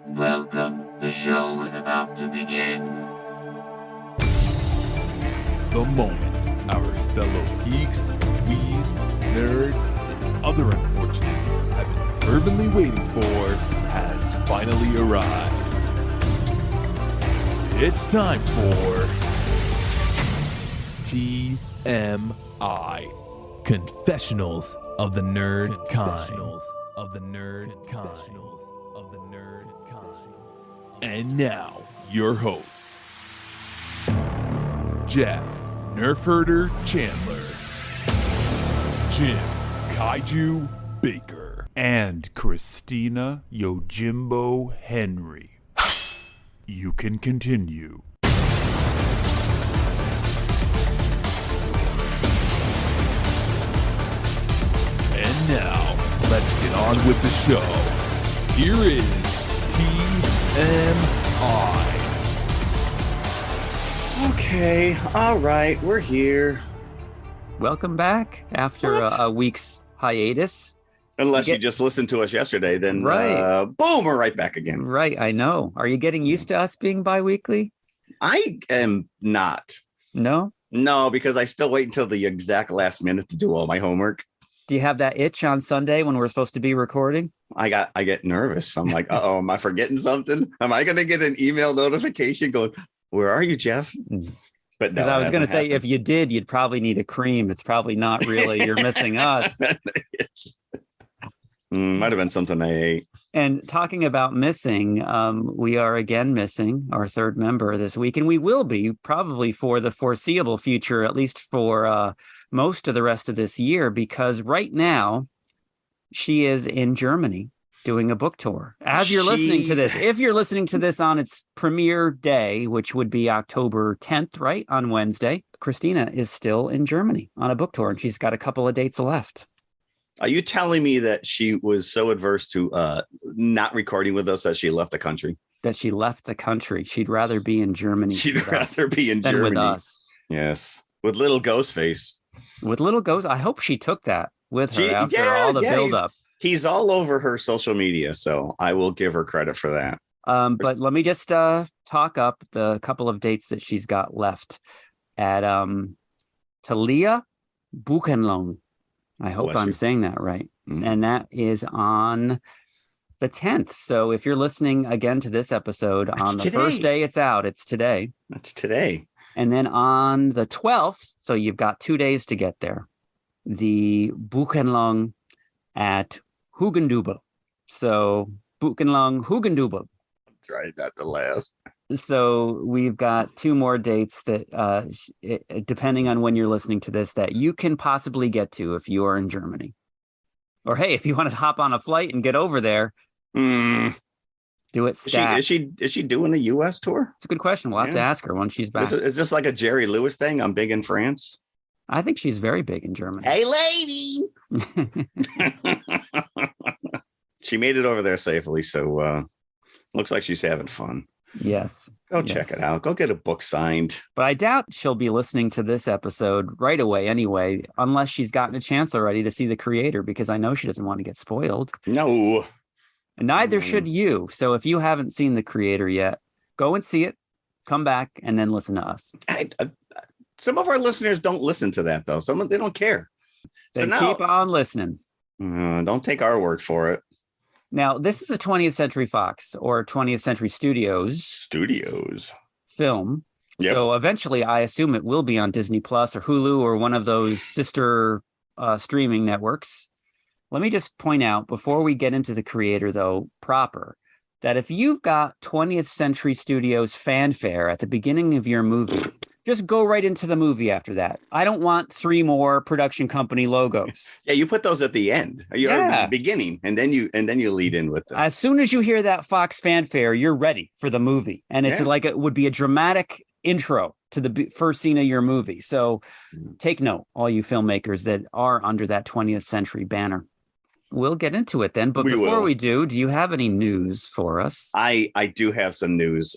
Welcome. The show is about to begin. The moment our fellow geeks, dweebs, nerds, and other unfortunates have been fervently waiting for has finally arrived. It's time for TMI, Confessionals of the Nerd Kind. And now, your hosts, Jeff Nerfherder Chandler, Jim Kaiju Baker, and Christina Yojimbo Henry. You can continue. And now, let's get on with the show. Here is TMI. Okay, all right, we're here. Welcome back after What? a week's hiatus. Unless you just listened to us yesterday, then Right. Boom, we're right back again. Right, I know. Are you getting used to us being bi-weekly? I am not. No? No, because I still wait until the exact last minute to do all my homework. Do you have that itch on Sunday when we're supposed to be recording? I get nervous. I'm like, uh-oh, am I forgetting something? Am I going to get an email notification going, where are you, Jeff? But no, Because I was going to say, happened. if you did, you'd probably need a cream. It's probably not really. You're missing us. Might have been something I ate. And talking about missing, we are again missing our third member this week, and we will be probably for the foreseeable future, at least for most of the rest of this year, because right now she is in Germany doing a book tour. As you're listening to this, if you're listening to this on its premiere day, which would be October 10th, right, on Wednesday, Christina is still in Germany on a book tour, and she's got a couple of dates left. Are you telling me that she was so adverse to not recording with us that she left the country? That she left the country. She'd rather be in Germany. She'd rather be in than Germany. with us. Yes. With little ghost face. With little Ghost, I hope she took that with her after all the buildup. He's all over her social media, so I will give her credit for that. But let me just talk up the couple of dates that she's got left at Talia Buchenwald. I hope I'm saying that right. Mm-hmm. And that is on the 10th. So if you're listening again to this episode on the first day it's out, it's today. That's today. And then on the 12th, so you've got 2 days to get there, the Buchenwald at Hugendubel. So Buchenwald, Hugendubel. That's right, not the last. So we've got 2 more dates that, depending on when you're listening to this, that you can possibly get to if you are in Germany. Or hey, if you want to hop on a flight and get over there, do it stat. Is she doing a U.S. tour? It's a good question. We'll have to ask her when she's back. Is this like a Jerry Lewis thing? I'm big in France. I think she's very big in Germany. Hey, lady. She made it over there safely, so looks like she's having fun. Yes. Go check it out. Go get a book signed. But I doubt she'll be listening to this episode right away anyway, unless she's gotten a chance already to see the creator, because I know she doesn't want to get spoiled. No. And neither should you. So if you haven't seen the creator yet, go and see it, come back, and then listen to us. Some of our listeners don't listen to that, though. They don't care. Then keep on listening. Don't take our word for it. Now, this is a 20th Century Fox or 20th Century Studios film. Yep. So eventually, I assume it will be on Disney Plus or Hulu or one of those sister streaming networks. Let me just point out, before we get into the creator, though, proper, that if you've got 20th Century Studios fanfare at the beginning of your movie, just go right into the movie after that. I don't want 3 more production company logos. Yeah, you put those at the end. You're at the beginning, and then you lead in with them. As soon as you hear that Fox fanfare, you're ready for the movie. And it's like it would be a dramatic intro to the first scene of your movie. So take note, all you filmmakers that are under that 20th century banner. We'll get into it then. But before we do you have any news for us? I do have some news.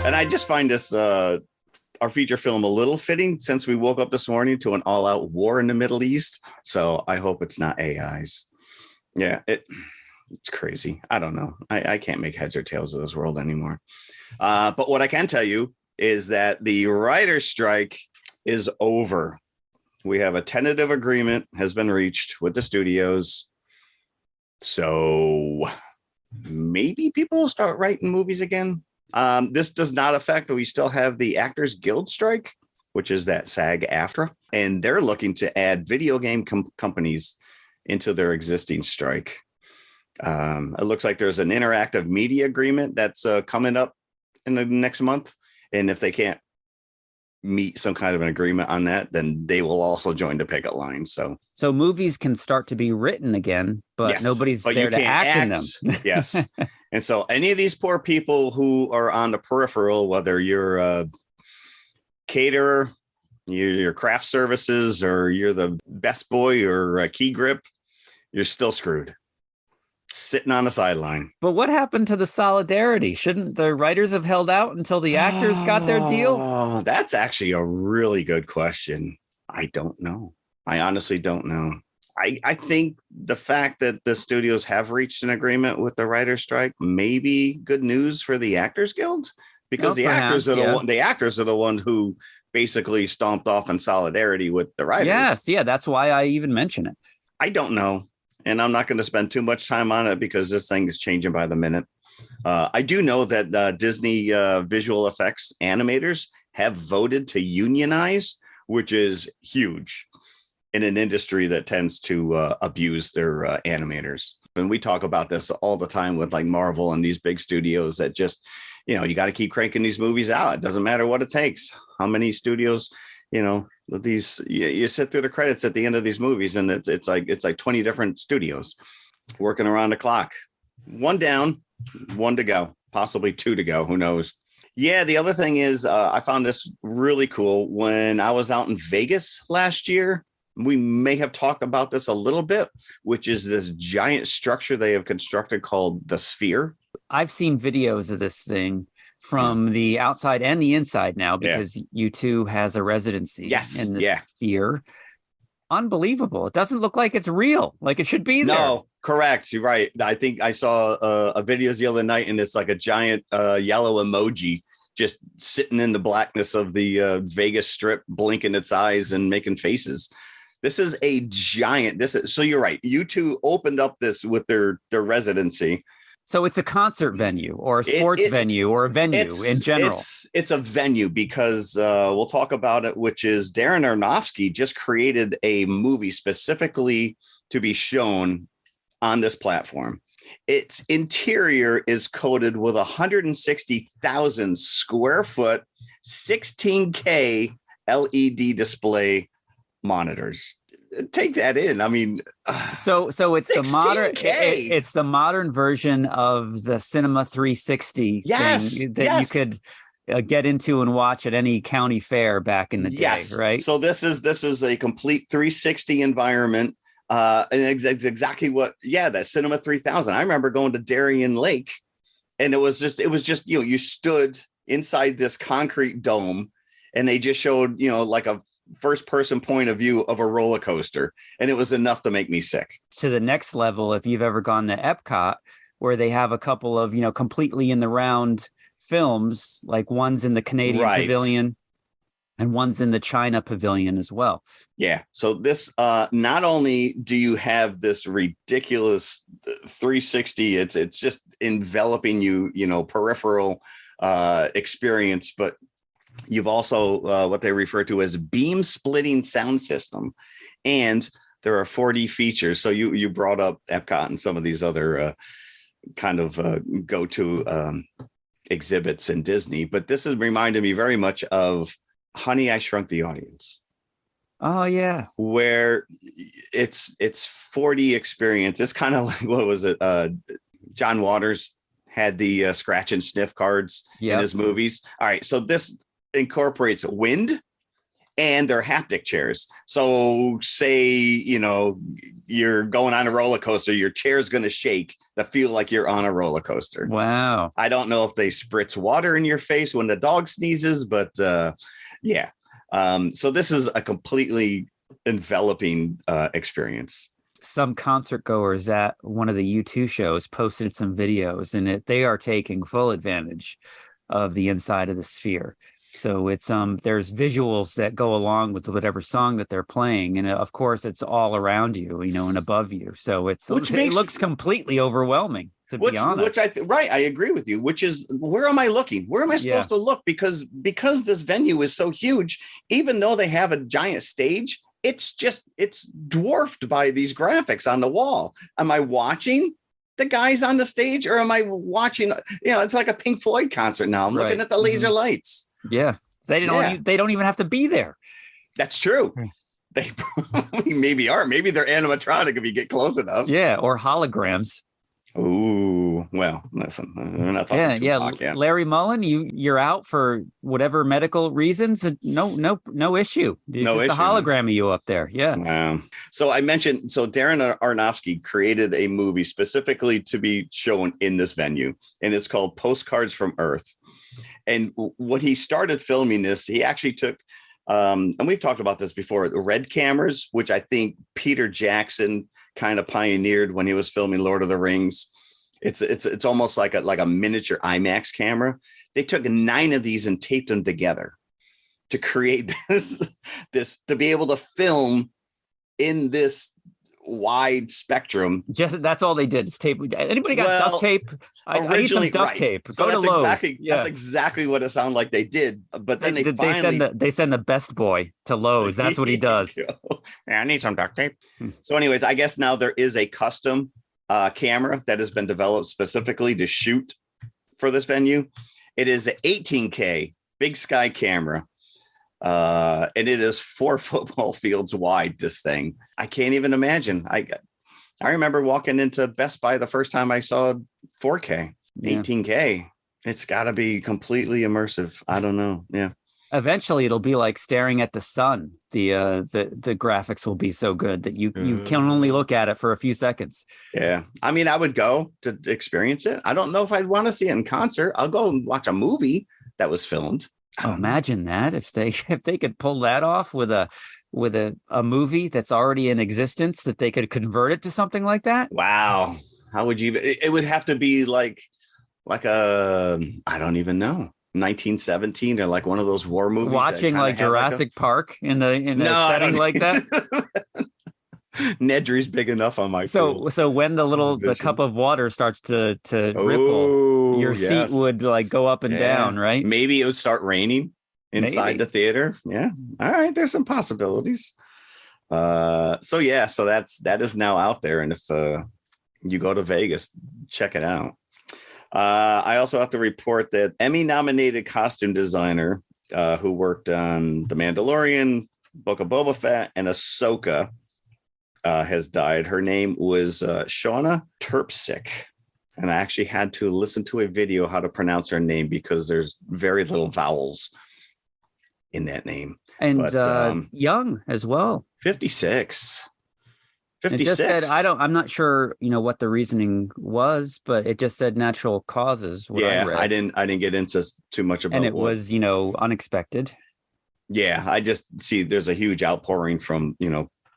And I just find this our feature film a little fitting since we woke up this morning to an all-out war in the Middle East. So I hope it's not AIs. Yeah, it's crazy. I don't know. I can't make heads or tails of this world anymore. But what I can tell you is that the writer's strike is over. We have a tentative agreement has been reached with the studios. So maybe people will start writing movies again. This does not affect, we still have the Actors Guild strike, which is that SAG-AFTRA, and they're looking to add video game companies into their existing strike. It looks like there's an interactive media agreement that's coming up in the next month. And if they can't meet some kind of an agreement on that, then they will also join the picket line. So movies can start to be written again, but yes, nobody's but there to act in them. Yes. And so any of these poor people who are on the peripheral, whether you're a caterer, your craft services, or you're the best boy or a key grip, you're still screwed. Sitting on the sideline. But what happened to the solidarity? Shouldn't the writers have held out until the actors got their deal? Oh, that's actually a really good question. I don't know. I honestly don't know. I think the fact that the studios have reached an agreement with the writer's strike may be good news for the Actors Guild, because the actors are the ones who basically stomped off in solidarity with the writers. Yes, yeah, that's why I even mention it. I don't know. And I'm not going to spend too much time on it because this thing is changing by the minute. I do know that Disney visual effects animators have voted to unionize, which is huge in an industry that tends to abuse their animators. And we talk about this all the time with like Marvel and these big studios that just, you got to keep cranking these movies out. It doesn't matter what it takes. How many studios, these you sit through the credits at the end of these movies, and it's like 20 different studios working around the clock. One down, one to go, possibly two to go. Who knows? Yeah. The other thing is, I found this really cool when I was out in Vegas last year. We may have talked about this a little bit, which is this giant structure they have constructed called the Sphere. I've seen videos of this thing from the outside and the inside now, because U2 has a residency in this Sphere. Unbelievable. It doesn't look like it's real, like it should be there. No, correct. You're right. I think I saw a video the other night, and it's like a giant yellow emoji just sitting in the blackness of the Vegas Strip, blinking its eyes and making faces. This is a giant. So you're right. U2 opened up this with their residency. So it's a concert venue or a sports venue or a venue in general. It's a venue because we'll talk about it, which is Darren Aronofsky just created a movie specifically to be shown on this platform. Its interior is coated with 160,000 square foot, 16K LED display monitors. Take that in. I mean, so it's the modern it's the modern version of the Cinema 360 thing that you could get into and watch at any county fair back in the day, right? So this is a complete 360 environment, and it's exactly what that Cinema 3000. I remember going to Darien Lake, and it was just you stood inside this concrete dome, and they just showed like a first person point of view of a roller coaster, and it was enough to make me sick. To the next level, if you've ever gone to Epcot, where they have a couple of completely in the round films, like one's in the Canadian pavilion and one's in the China pavilion as well. So this not only do you have this ridiculous 360, it's just enveloping you peripheral experience, but you've also what they refer to as beam splitting sound system, and there are 4D features. So you brought up Epcot and some of these other kind of go-to exhibits in Disney, but this has reminded me very much of Honey, I Shrunk the Audience. Oh yeah, where it's 4D experience. It's kind of like, what was it? John Waters had the scratch and sniff cards in his movies. All right, so this incorporates wind and their haptic chairs. So say, you're going on a roller coaster, your chair's going to shake to feel like you're on a roller coaster. Wow. I don't know if they spritz water in your face when the dog sneezes, but so this is a completely enveloping experience. some concert goers at one of the U2 shows posted some videos, and they are taking full advantage of the inside of the Sphere. So it's there's visuals that go along with whatever song that they're playing, and of course it's all around you, and above you. So it looks completely overwhelming, to be honest. Right, I agree with you. Which is, where am I looking? Where am I supposed to look? Because this venue is so huge, even though they have a giant stage, it's dwarfed by these graphics on the wall. Am I watching the guys on the stage, or am I watching? It's like a Pink Floyd concert now. I'm looking at the laser lights. Yeah, they don't even have to be there. That's true. They maybe are. Maybe they're animatronic if you get close enough. Yeah, or holograms. Ooh, well, listen, we're not talking Tupac yet. Larry Mullen, you're out for whatever medical reasons. No issue. It's just a hologram of you up there. Yeah. So I mentioned, Darren Aronofsky created a movie specifically to be shown in this venue, and it's called Postcards from Earth. And when he started filming this, he actually took, and we've talked about this before, red cameras, which I think Peter Jackson kind of pioneered when he was filming Lord of the Rings. It's almost like a miniature IMAX camera. They took 9 of these and taped them together to create this to be able to film in this wide spectrum. Just that's all they did is tape. Anybody got duct tape? I need some duct tape. So Go to Lowe's. That's exactly what it sounded like they did. But then they send the best boy to Lowe's. That's what he does. I need some duct tape. So anyways, I guess now there is a custom camera that has been developed specifically to shoot for this venue. It is an 18K big sky camera. And it is 4 football fields wide. This thing, I can't even imagine. I remember walking into Best Buy the first time I saw 4K, 18K. It's got to be completely immersive. I don't know. Yeah. Eventually, it'll be like staring at the sun. The graphics will be so good that you can only look at it for a few seconds. Yeah, I mean, I would go to experience it. I don't know if I'd want to see it in concert. I'll go and watch a movie that was filmed. Imagine that if they could pull that off with a movie that's already in existence, that they could convert it to something like that. Wow, how would you? It would have to be like a, I don't even know, 1917 or like one of those war movies. Watching like Jurassic Park in a setting like that. Nedry's big enough on my pool. So when the cup of water starts to ripple, your seat would like go up and down, right? Maybe it would start raining inside the theater. Yeah. All right. There's some possibilities. So that is now out there. And if you go to Vegas, check it out. I also have to report that Emmy-nominated costume designer who worked on The Mandalorian, Book of Boba Fett, and Ahsoka has died. Her name was Shauna Terpsick. And I actually had to listen to a video how to pronounce her name because there's very little vowels in that name. And young as well. 56. It just said, I'm not sure, what the reasoning was, but it just said natural causes. I didn't get into too much about it. And it was, unexpected. Yeah. I just see there's a huge outpouring from,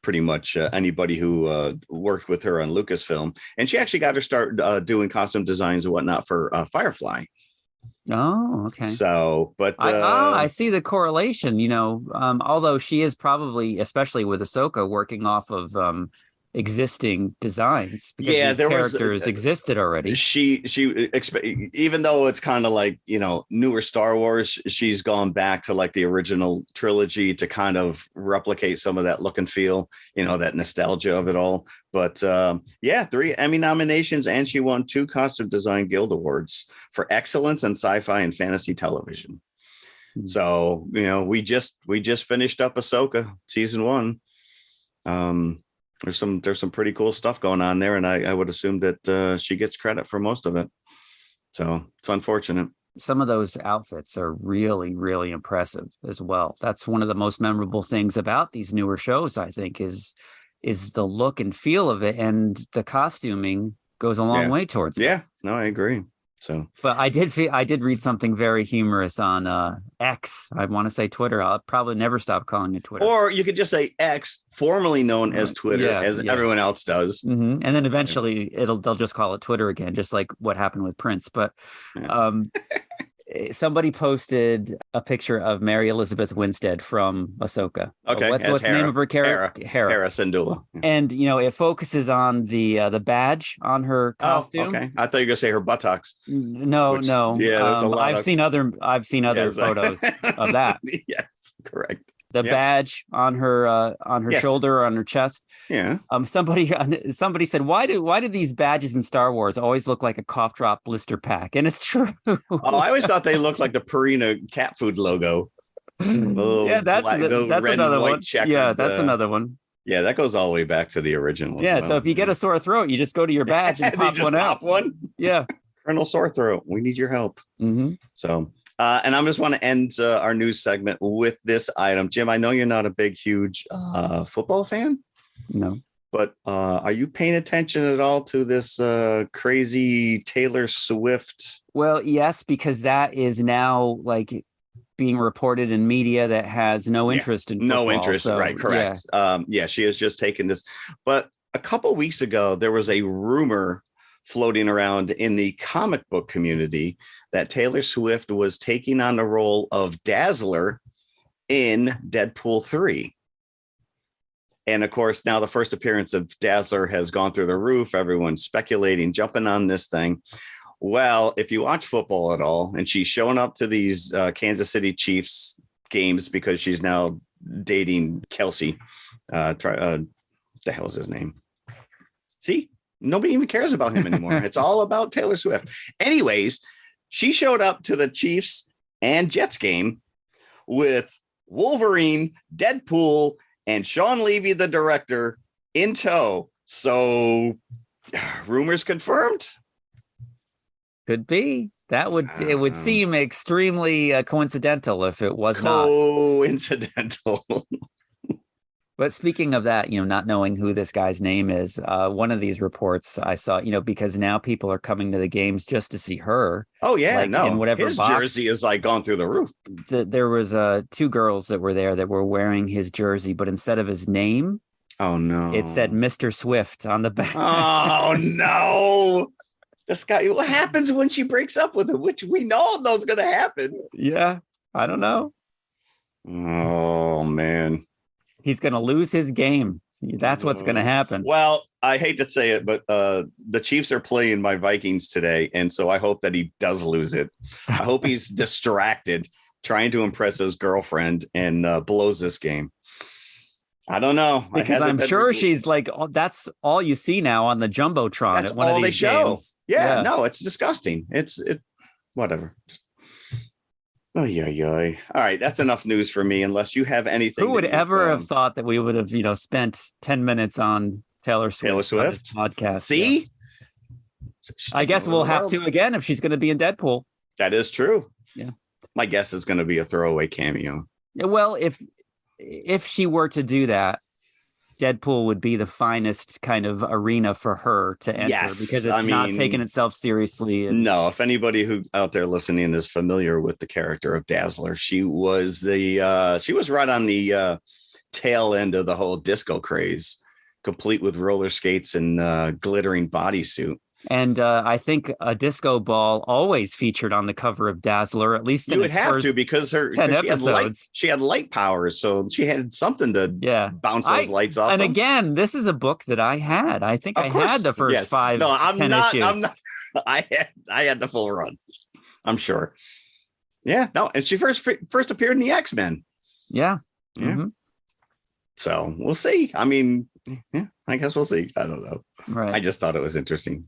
pretty much anybody who worked with her on Lucasfilm. And she actually got to start doing costume designs and whatnot for Firefly. Oh, okay. So, but I see the correlation, although she is probably, especially with Ahsoka, working off of existing designs because these characters existed already. She even though it's kind of like newer Star Wars, she's gone back to like the original trilogy to kind of replicate some of that look and feel, that nostalgia of it all. But 3 Emmy nominations, and she won 2 Costume Design Guild Awards for excellence in sci-fi and fantasy television. So we just finished up Ahsoka season 1. There's some pretty cool stuff going on there, and I would assume that she gets credit for most of it. So it's unfortunate. Some of those outfits are really, really impressive as well. That's one of the most memorable things about these newer shows, I think, is the look and feel of it, and the costuming goes a long way towards it. Yeah, no, I agree. So, But I did read something very humorous on X. I want to say Twitter. I'll probably never stop calling it Twitter. or you could just say X, formerly known as Twitter, Yeah, as yeah. everyone else does. And then eventually they'll just call it Twitter again, just like what happened with Prince. But um, somebody posted a picture of Mary Elizabeth Winstead from Ahsoka. Okay, what's as the name of her character? Hera Syndulla. Yeah. And it focuses on the badge on her costume. Oh, okay. I thought you were gonna say her buttocks. No. Yeah, there's a lot. I've seen other Yes. photos of that. Yes, correct. The badge on her Yes. shoulder or on her chest. Yeah. Somebody said, why do these badges in Star Wars always look like a cough drop blister pack? And it's true. Oh, I always thought they looked like the Purina cat food logo. Yeah, that's another one. Yeah, that's another one. Yeah, that goes all the way back to the original. Yeah, so if you get a sore throat, you just go to your badge and pop one out. Yeah. Colonel Sore Throat, we need your help. Mm-hmm. So, and I just want to end our news segment with this item. Jim, I know you're not a huge football fan. No. But are you paying attention at all to this crazy Taylor Swift? Well, yes, because that is now like being reported in media that has no interest in football. No interest, so, right? Correct. Yeah, she has just taken this. But a couple weeks ago, there was a rumor floating around in the comic book community that Taylor Swift was taking on the role of Dazzler in Deadpool 3. And of course, now the first appearance of Dazzler has gone through the roof. Everyone's speculating, jumping on this thing. Well, if you watch football at all, and she's showing up to these Kansas City Chiefs games because she's now dating Kelsey. The hell's his name? See, nobody even cares about him anymore. It's all about Taylor Swift. Anyways, she showed up to the Chiefs and Jets game with Wolverine, Deadpool, and Sean Levy, the director, in tow. So, rumors confirmed. Could be. It would seem extremely coincidental if it was not. Coincidental. But speaking of that, not knowing who this guy's name is, one of these reports I saw, because now people are coming to the games just to see her. Oh yeah, in whatever his box. jersey is like gone through the roof. There was two girls that were there that were wearing his jersey, but instead of his name, oh no, it said Mr. Swift on the back. Oh no. This guy, what happens when she breaks up with him? Which we know is going to happen. Yeah, I don't know. Oh, man. He's going to lose his game. That's what's going to happen. Well, I hate to say it, but the Chiefs are playing my Vikings today. And so I hope that he does lose it. I hope he's distracted trying to impress his girlfriend and blows this game. I don't know. Because I'm sure she's like, that's all you see now on the Jumbotron. That's at one all of they these show. games. Yeah, no, it's disgusting. It's whatever. Oh, yeah. All right. That's enough news for me, unless you have anything. Who would ever have thought that we would have, spent 10 minutes on Taylor Swift on this podcast? See? Yeah. I guess we'll have to again if she's going to be in Deadpool. That is true. Yeah. My guess is going to be a throwaway cameo. Yeah, well, if she were to do that, Deadpool would be the finest kind of arena for her to enter because it's not taking itself seriously. No, if anybody who out there listening is familiar with the character of Dazzler, she was right on the tail end of the whole disco craze, complete with roller skates and glittering bodysuit. And I think a disco ball always featured on the cover of Dazzler, at least in you would have to, because she had light powers, so she had something to bounce those lights off. And again, this is a book that I had. I think I had the first 5. No, I'm 10 not. issues. I'm not. I had the full run. I'm sure. Yeah. No, and she first appeared in the X-Men. Yeah. Mm-hmm. So we'll see. I mean, yeah, I guess we'll see. I don't know. Right. I just thought it was interesting.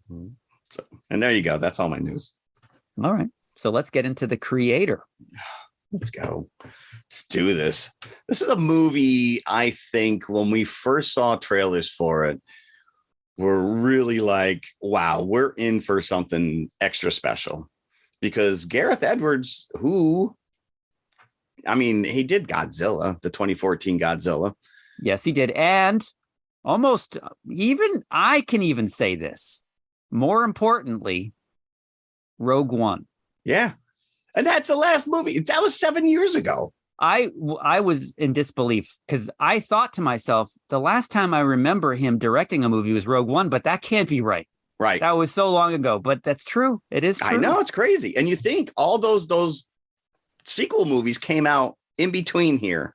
So, and there you go. That's all my news. All right. So let's get into The Creator. Let's go. Let's do this. This is a movie, I think, when we first saw trailers for it, we're really like, wow, we're in for something extra special. Because Gareth Edwards, he did Godzilla, the 2014 Godzilla. Yes, he did. And almost I can even say this. More importantly, Rogue One. Yeah. And that's the last movie. That was 7 years ago. I was in disbelief because I thought to myself, the last time I remember him directing a movie was Rogue One, but that can't be right. Right. That was so long ago, but that's true. It is true. I know, it's crazy. And you think all those sequel movies came out in between here.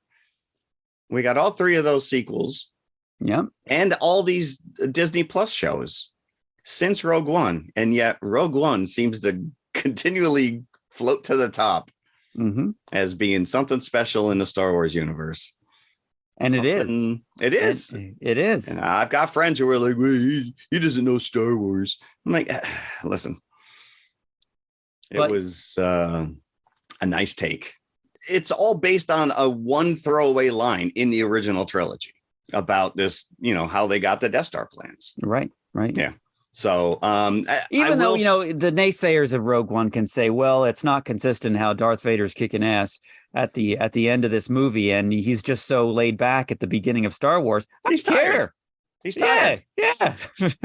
We got all 3 of those sequels. Yeah. And all these Disney Plus shows since Rogue One. And yet Rogue One seems to continually float to the top as being something special in the Star Wars universe. And it is. It is. It is. And I've got friends who are like, well, he doesn't know Star Wars. I'm like, listen, it was a nice take. It's all based on a one throwaway line in the original trilogy about this, how they got the Death Star plans. Right. Yeah. So even though, the naysayers of Rogue One can say, well, it's not consistent how Darth Vader's kicking ass at the end of this movie. And he's just so laid back at the beginning of Star Wars. He's tired. He's tired. Yeah.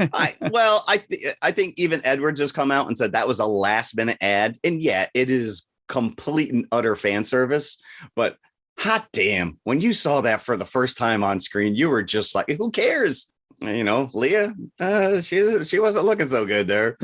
I think even Edwards has come out and said that was a last minute ad. And yeah, it is complete and utter fan service. But hot damn, when you saw that for the first time on screen, you were just like, who cares? Leia, she wasn't looking so good there,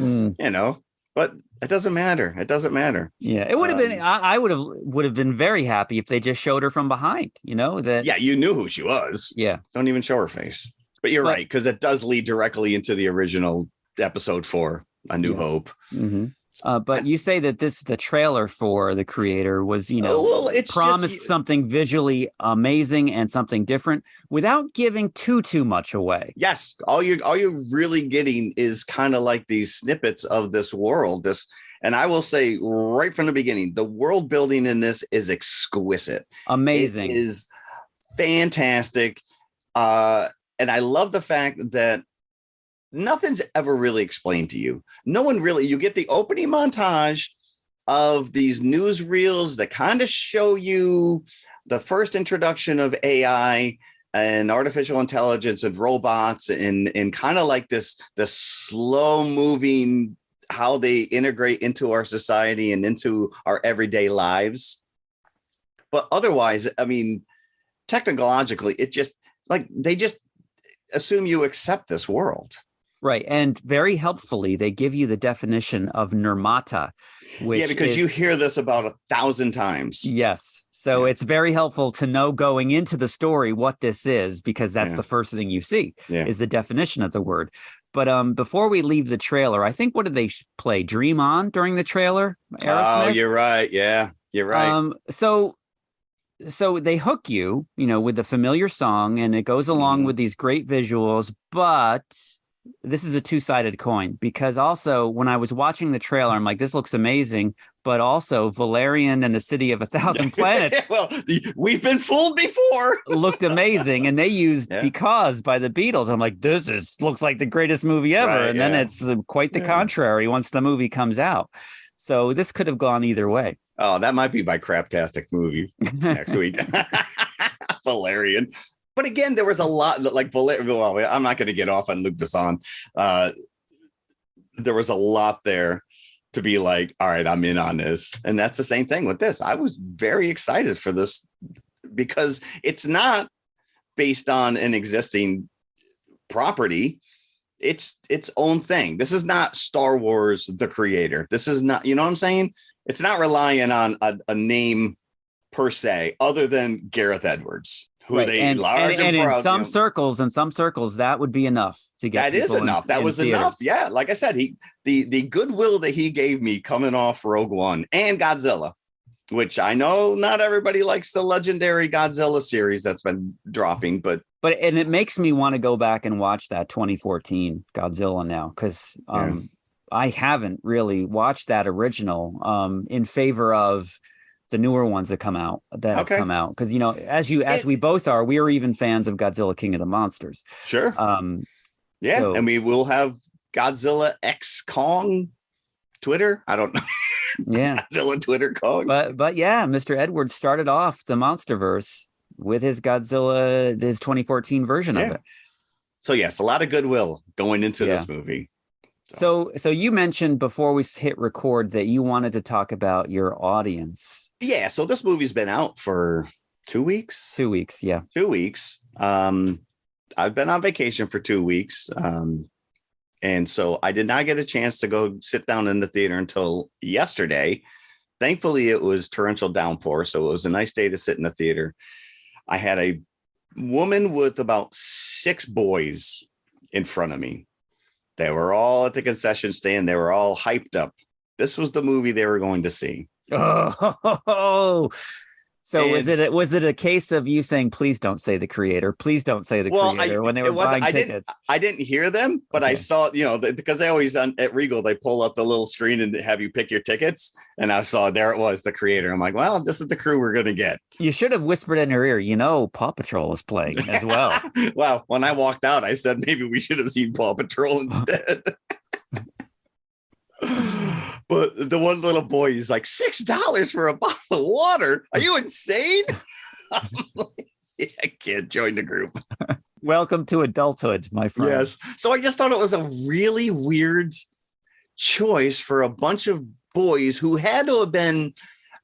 but it doesn't matter. It doesn't matter. Yeah, it would have been. I would have been very happy if they just showed her from behind. That. Yeah, you knew who she was. Yeah, don't even show her face. But you're right, because it does lead directly into the original episode 4, A New Hope. Mm-hmm. But you say that the trailer for The Creator was, it's promised something visually amazing and something different without giving too much away. Yes. All you're really getting is kind of like these snippets of this world. And I will say right from the beginning, the world building in this is exquisite. Amazing. It is fantastic. And I love the fact that nothing's ever really explained to you. No one really, you get the opening montage of these newsreels that kind of show you the first introduction of AI and artificial intelligence and robots and kind of like the slow moving, how they integrate into our society and into our everyday lives. But otherwise, I mean, technologically, it just they just assume you accept this world. Right. And very helpfully, they give you the definition of nirmata. Because you hear this about 1,000 times. Yes. So it's very helpful to know going into the story what this is, because that's the first thing you see is the definition of the word. But before we leave the trailer, I think, what did they play? Dream On during the trailer? Aerosmith? Oh, you're right. Yeah, you're right. So they hook you, with the familiar song, and it goes along with these great visuals, but this is a two-sided coin, because also when I was watching the trailer, I'm like, this looks amazing, but also Valerian and the City of 1,000 Planets. Well, we've been fooled before. Looked amazing, and they used Because by the Beatles. I'm like, this looks like the greatest movie ever, and then it's quite the contrary once the movie comes out. So this could have gone either way. Oh, that might be my craptastic movie next week. Valerian. But again, there was a lot like Valerian. Well, I'm not going to get off on Luc Besson. There was a lot there to be like, all right, I'm in on this. And that's the same thing with this. I was very excited for this because it's not based on an existing property. It's its own thing. This is not Star Wars, The Creator. This is not, you know what I'm saying? It's not relying on a name per se, other than Gareth Edwards. Who they large and proud. In some circles, that would be enough to get. That is enough. That was enough. Yeah, like I said, the goodwill that he gave me coming off Rogue One and Godzilla, which I know not everybody likes the legendary Godzilla series that's been dropping, but it makes me want to go back and watch that 2014 Godzilla now, because I haven't really watched that original in favor of the newer ones that have come out. Because, as we both are, we are even fans of Godzilla King of the Monsters. Sure. And we will have Godzilla X Kong Twitter. I don't know. Yeah. Godzilla Twitter Kong. But yeah, Mr. Edwards started off the Monsterverse with his Godzilla, his 2014 version of it. So yes, a lot of goodwill going into this movie. So you mentioned before we hit record that you wanted to talk about your audience. Yeah. So this movie's been out for 2 weeks. 2 weeks. Yeah. 2 weeks. I've been on vacation for 2 weeks. And so I did not get a chance to go sit down in the theater until yesterday. Thankfully, it was torrential downpour, so it was a nice day to sit in the theater. I had a woman with about 6 boys in front of me. They were all at the concession stand. They were all hyped up. This was the movie they were going to see. Oh, so was it a case of you saying, "Please don't say the creator, please don't say the creator" when they were buying tickets? I didn't hear them, but okay. I saw, because they always at Regal they pull up the little screen and have you pick your tickets, and I saw there it was, the creator. I'm like, well, this is the crew we're gonna get. You should have whispered in her ear, Paw Patrol is playing as well. Well, when I walked out, I said maybe we should have seen Paw Patrol instead. But the one little boy, he's like, $6 for a bottle of water. Are you insane? I'm like, yeah, I can't join the group. Welcome to adulthood, my friend. Yes. So I just thought it was a really weird choice for a bunch of boys who had to have been,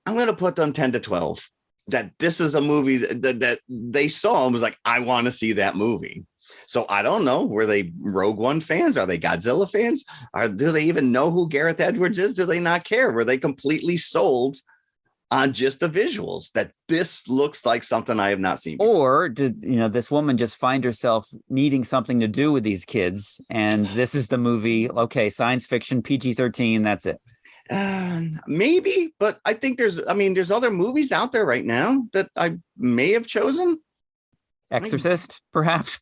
I'm going to put them 10 to 12, that this is a movie that they saw and was like, I want to see that movie. So I don't know. Were they Rogue One fans? Are they Godzilla fans? Do they even know who Gareth Edwards is? Do they not care? Were they completely sold on just the visuals that this looks like something I have not seen before? Or did this woman just find herself needing something to do with these kids? And this is the movie. Okay, science fiction, PG-13. That's it. Maybe, but I think there's other movies out there right now that I may have chosen. Exorcist, perhaps.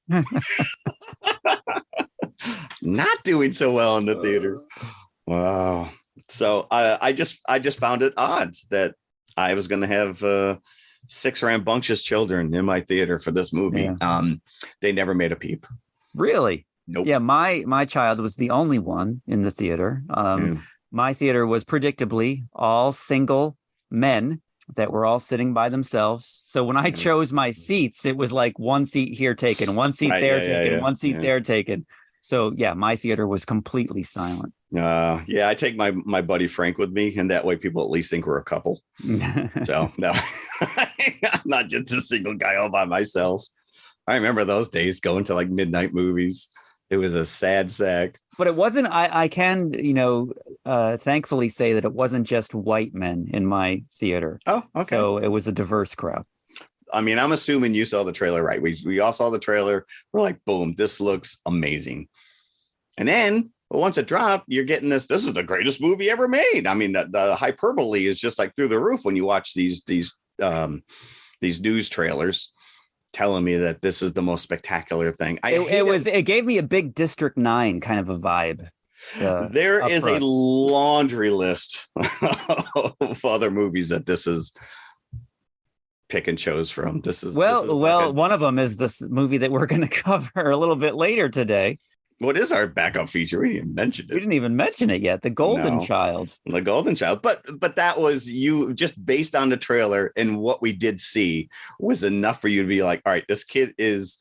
Not doing so well in the theater. Wow. So I just found it odd that I was going to have 6 rambunctious children in my theater for this movie. Yeah. They never made a peep. Really? Nope. Yeah, my child was the only one in the theater. My theater was predictably all single men that were all sitting by themselves. So when I chose my seats, it was like one seat here taken, one seat there taken, one seat there taken. So yeah, my theater was completely silent. I take my buddy Frank with me, and that way people at least think we're a couple. So no, I'm not just a single guy all by myself. I remember those days going to like midnight movies. It was a sad sack. But it wasn't, I can, thankfully say that it wasn't just white men in my theater. Oh, okay. So it was a diverse crowd. I mean, I'm assuming you saw the trailer, right? We all saw the trailer. We're like, boom, this looks amazing. And then once it dropped, you're getting this is the greatest movie ever made. I mean, the hyperbole is just like through the roof when you watch these news trailers telling me that this is the most spectacular thing. It gave me a big District 9 kind of a vibe. There is a laundry list of other movies that this is pick and chose from. This is one of them is this movie that we're going to cover a little bit later today. What is our backup feature? We didn't mention it. We didn't even mention it yet. The Golden Child. The Golden Child. But that was you just based on the trailer and what we did see was enough for you to be like, all right, this guy is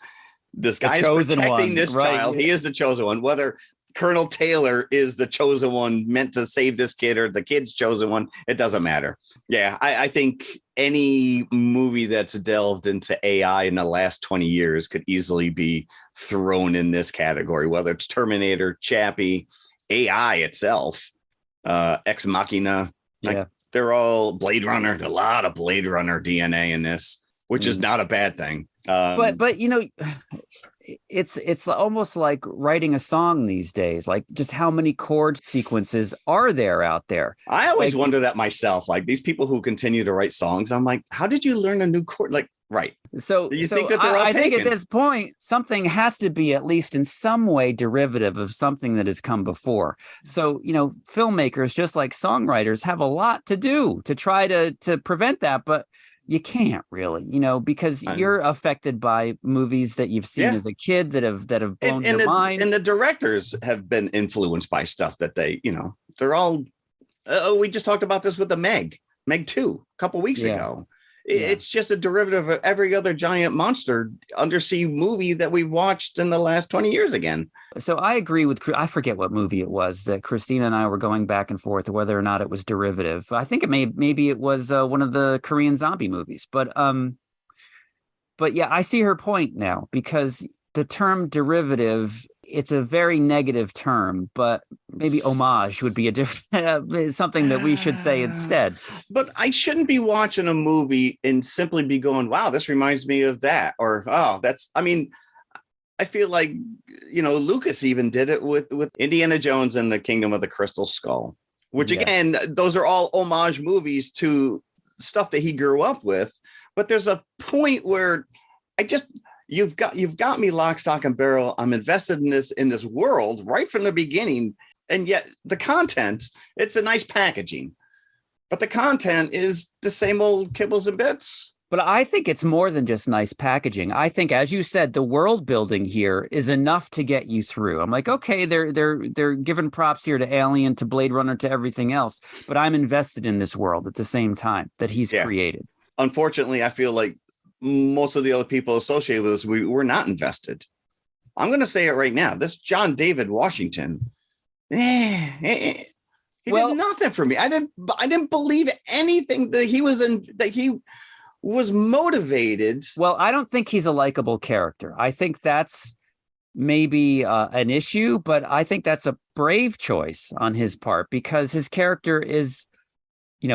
protecting this child. He is the chosen one. Whether Colonel Taylor is the chosen one meant to save this kid or the kid's chosen one, it doesn't matter. Yeah, I think any movie that's delved into AI in the last 20 years could easily be thrown in this category, whether it's Terminator, Chappie, AI itself, Ex Machina. They're all Blade Runner. A lot of Blade Runner DNA in this, which is not a bad thing. But it's almost like writing a song these days. Like, just how many chord sequences are there out there? I always wonder that myself. Like, these people who continue to write songs, I'm like, how did you learn a new chord? Like, right. So think that they're all I think at this point, something has to be at least in some way derivative of something that has come before. So, filmmakers, just like songwriters, have a lot to do to try to prevent that. But you can't really, because you're affected by movies that you've seen as a kid that have blown your mind. And the directors have been influenced by stuff that they're all. We just talked about this with the Meg 2 a couple weeks ago. Yeah. It's just a derivative of every other giant monster undersea movie that we watched in the last 20 years again. So I agree with, I forget what movie it was that Christina and I were going back and forth whether or not it was derivative. I think maybe it was one of the Korean zombie movies, but yeah, I see her point now, because the term derivative, it's a very negative term, but maybe homage would be a different something that we should say instead. But I shouldn't be watching a movie and simply be going, wow, this reminds me of that. Or, oh, I feel like, Lucas even did it with Indiana Jones and the Kingdom of the Crystal Skull, which again, those are all homage movies to stuff that he grew up with. But there's a point where you've got me lock, stock, and barrel. I'm invested in this world right from the beginning. And yet the content, it's a nice packaging, but the content is the same old kibbles and bits. But I think it's more than just nice packaging. I think, as you said, the world building here is enough to get you through. I'm like, okay, they're giving props here to Alien, to Blade Runner, to everything else, but I'm invested in this world at the same time that he's created. Unfortunately, I feel like most of the other people associated with us, we're not invested. I'm going to say it right now. This John David Washington, he did nothing for me. I didn't believe anything that he was motivated. Well, I don't think he's a likable character. I think that's maybe an issue, but I think that's a brave choice on his part, because his character is,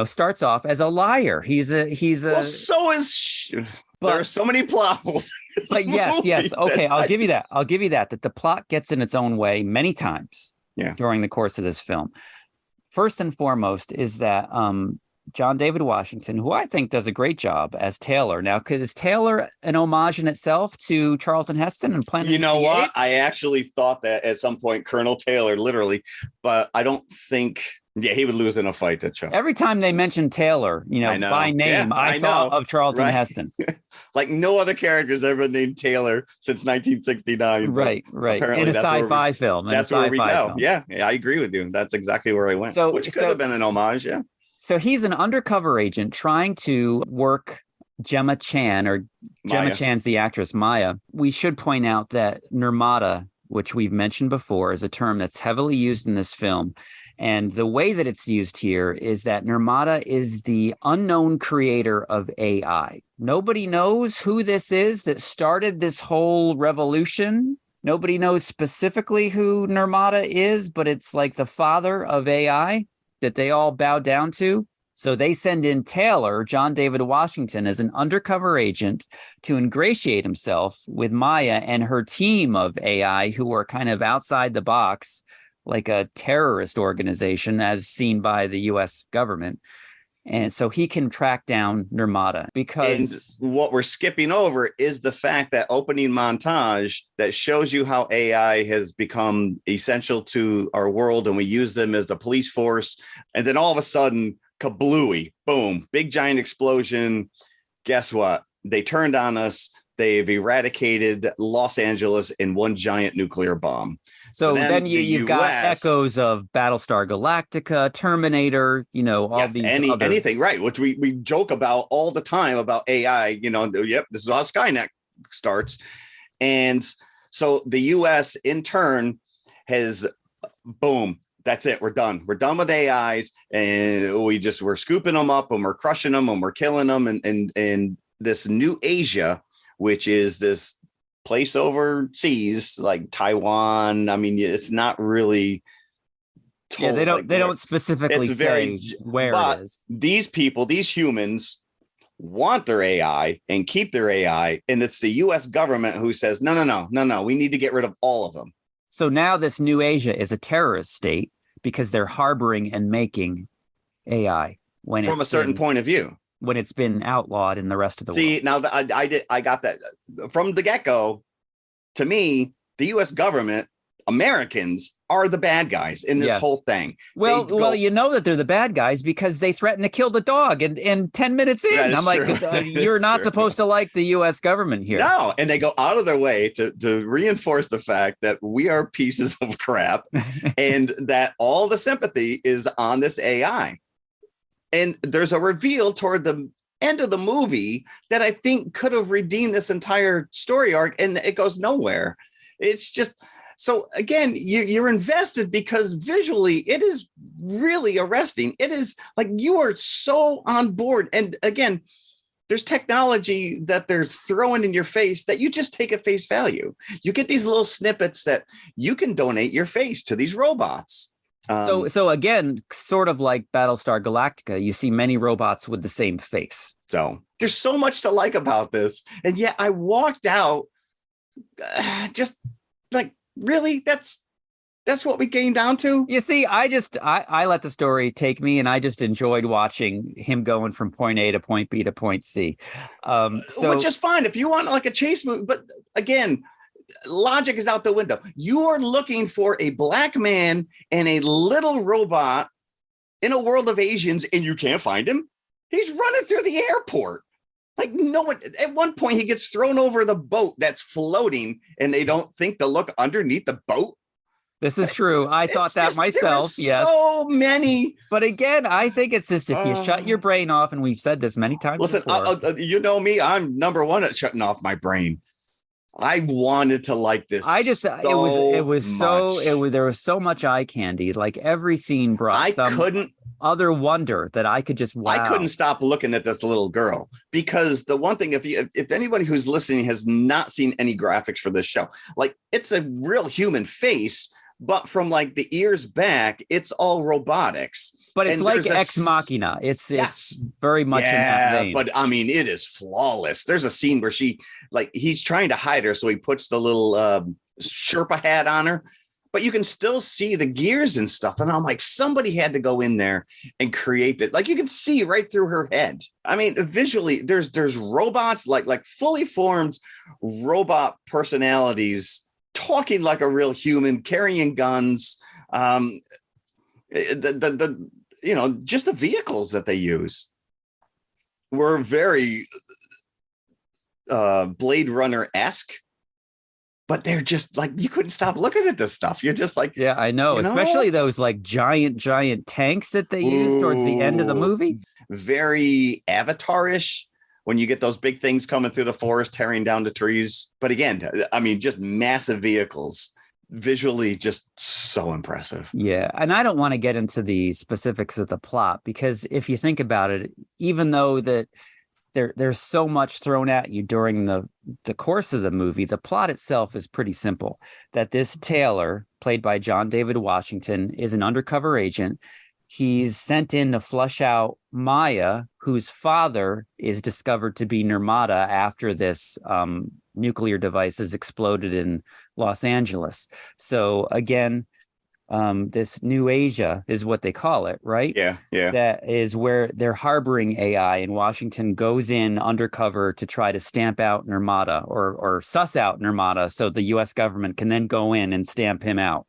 starts off as a liar. Well, so is. But there are so many plot holes. But yes. Okay, I'll give you that. That the plot gets in its own way many times during the course of this film. First and foremost is that John David Washington, who I think does a great job as Taylor. Now, is Taylor an homage in itself to Charlton Heston and Planet of the Apes? You know what? I actually thought that at some point, Colonel Taylor, literally, but I don't think. Yeah, he would lose in a fight to Chuck. Every time they mention Taylor, by name, I thought of Charlton Heston. Like no other character's ever named Taylor since 1969. Right. In a sci-fi film. That's where we go. Yeah, I agree with you. That's exactly where I went. Which could have been an homage, yeah. So he's an undercover agent trying to work Gemma Chan, or Gemma Chan's the actress, Maya. We should point out that Nirmata, which we've mentioned before, is a term that's heavily used in this film. And the way that it's used here is that Nirmata is the unknown creator of AI. Nobody knows who this is that started this whole revolution. Nobody knows specifically who Nirmata is, but it's like the father of AI that they all bow down to. So they send in Taylor, John David Washington, as an undercover agent to ingratiate himself with Maya and her team of AI, who are kind of outside the box, like a terrorist organization as seen by the U.S. government. And so he can track down Nirmata, because... And what we're skipping over is the fact that opening montage that shows you how AI has become essential to our world, and we use them as the police force. And then all of a sudden, kablooey, boom, big giant explosion. Guess what? They turned on us. They've eradicated Los Angeles in one giant nuclear bomb. So then you've got echoes of Battlestar Galactica, Terminator, all these anything, right? Which we joke about all the time about AI. This is how Skynet starts, and so the U.S. in turn has boom. That's it. We're done. We're done with AIs, and we're scooping them up, and we're crushing them, and we're killing them, and this new Asia, which is this place overseas like Taiwan. I mean, it's not really told. Yeah, they don't specifically say where it is. These people, these humans, want their AI and keep their AI, and it's the U.S. government who says no. We need to get rid of all of them. So now this new Asia is a terrorist state because they're harboring and making AI from a certain point of view. When it's been outlawed in the rest of the world. See, now that I got that from the get-go. To me, the U.S. government, Americans, are the bad guys in this whole thing. Well, that they're the bad guys because they threatened to kill the dog in 10 minutes in. I'm like, you're not supposed to like the U.S. government here. No, and they go out of their way to reinforce the fact that we are pieces of crap and that all the sympathy is on this AI. And there's a reveal toward the end of the movie that I think could have redeemed this entire story arc, and it goes nowhere. It's just so again, you're invested because visually it is really arresting. It is like you are so on board. And again, there's technology that they're throwing in your face that you just take at face value. You get these little snippets that you can donate your face to these robots. So again, sort of like Battlestar Galactica, you see many robots with the same face. So there's so much to like about this. And yet I walked out just like, really? That's what we came down to? You see, I let the story take me, and I just enjoyed watching him going from point A to point B to point C. Which is fine if you want like a chase movie. But again, logic is out the window. You are looking for a black man and a little robot in a world of Asians, and you can't find him. He's running through the airport. Like no one, at one point he gets thrown over the boat that's floating, and they don't think to look underneath the boat. This is true. I thought that myself. Yes. So many. But again, I think it's just if you shut your brain off, and we've said this many times. Listen, you know me, I'm number one at shutting off my brain. I wanted to like this. There was so much eye candy. Like every scene brought other wonder that I could just wow. I couldn't stop looking at this little girl, because the one thing, if anybody who's listening has not seen any graphics for this show, like it's a real human face, but from like the ears back, it's all robotics. But it's like Ex Machina. It's very much in that vein. But I mean, it is flawless. There's a scene where he's trying to hide her, so he puts the little Sherpa hat on her, but you can still see the gears and stuff. And I'm like, somebody had to go in there and create that. Like you can see right through her head. I mean, visually, there's robots, like fully formed robot personalities talking like a real human, carrying guns. Just the vehicles that they use were very Blade Runner-esque, but they're just like, you couldn't stop looking at this stuff. You're just like, yeah, I know. Especially those like giant tanks that they use towards the end of the movie. Very Avatar-ish when you get those big things coming through the forest, tearing down the trees. But again, I mean, just massive vehicles. Visually just so impressive. Yeah. And I don't want to get into the specifics of the plot, because if you think about it, even though that there's so much thrown at you during the course of the movie, the plot itself is pretty simple. That this Taylor, played by John David Washington, is an undercover agent. He's sent in to flush out Maya, whose father is discovered to be Nirmata after this nuclear device has exploded in Los Angeles. So again, this New Asia is what they call it, right? Yeah. That is where they're harboring AI, and Washington goes in undercover to try to stamp out Nirmata or suss out Nirmata, so the U.S. government can then go in and stamp him out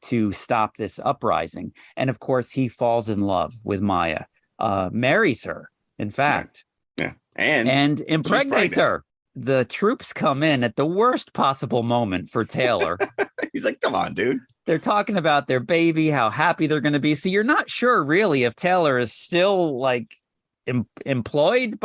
to stop this uprising. And of course, he falls in love with Maya, marries her, in fact. Yeah. And impregnates her. The troops come in at the worst possible moment for Taylor. He's like, come on, dude. They're talking about their baby, how happy they're going to be. So you're not sure really if Taylor is still like employed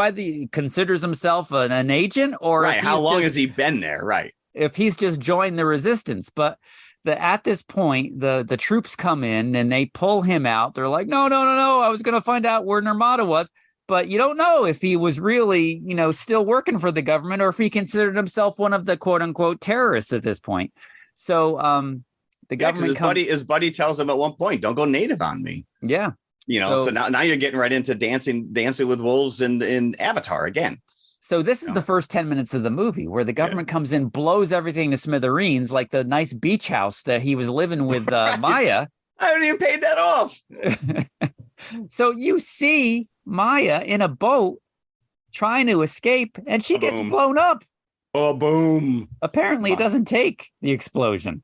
considers himself an agent, or right. How long has he been there? Right. If he's just joined the resistance. But at this point, the troops come in and they pull him out. They're like, no. I was going to find out where Nirmata was. But you don't know if he was really, still working for the government, or if he considered himself one of the quote unquote terrorists at this point. So the government his buddy tells him at one point, don't go native on me. Yeah. So now you're getting right into dancing with wolves in Avatar again. So this is the first 10 minutes of the movie where the government comes in, blows everything to smithereens, like the nice beach house that he was living with Maya. I haven't even paid that off. So you see Maya in a boat trying to escape, and she gets blown up. Oh, boom. Apparently, it doesn't take the explosion.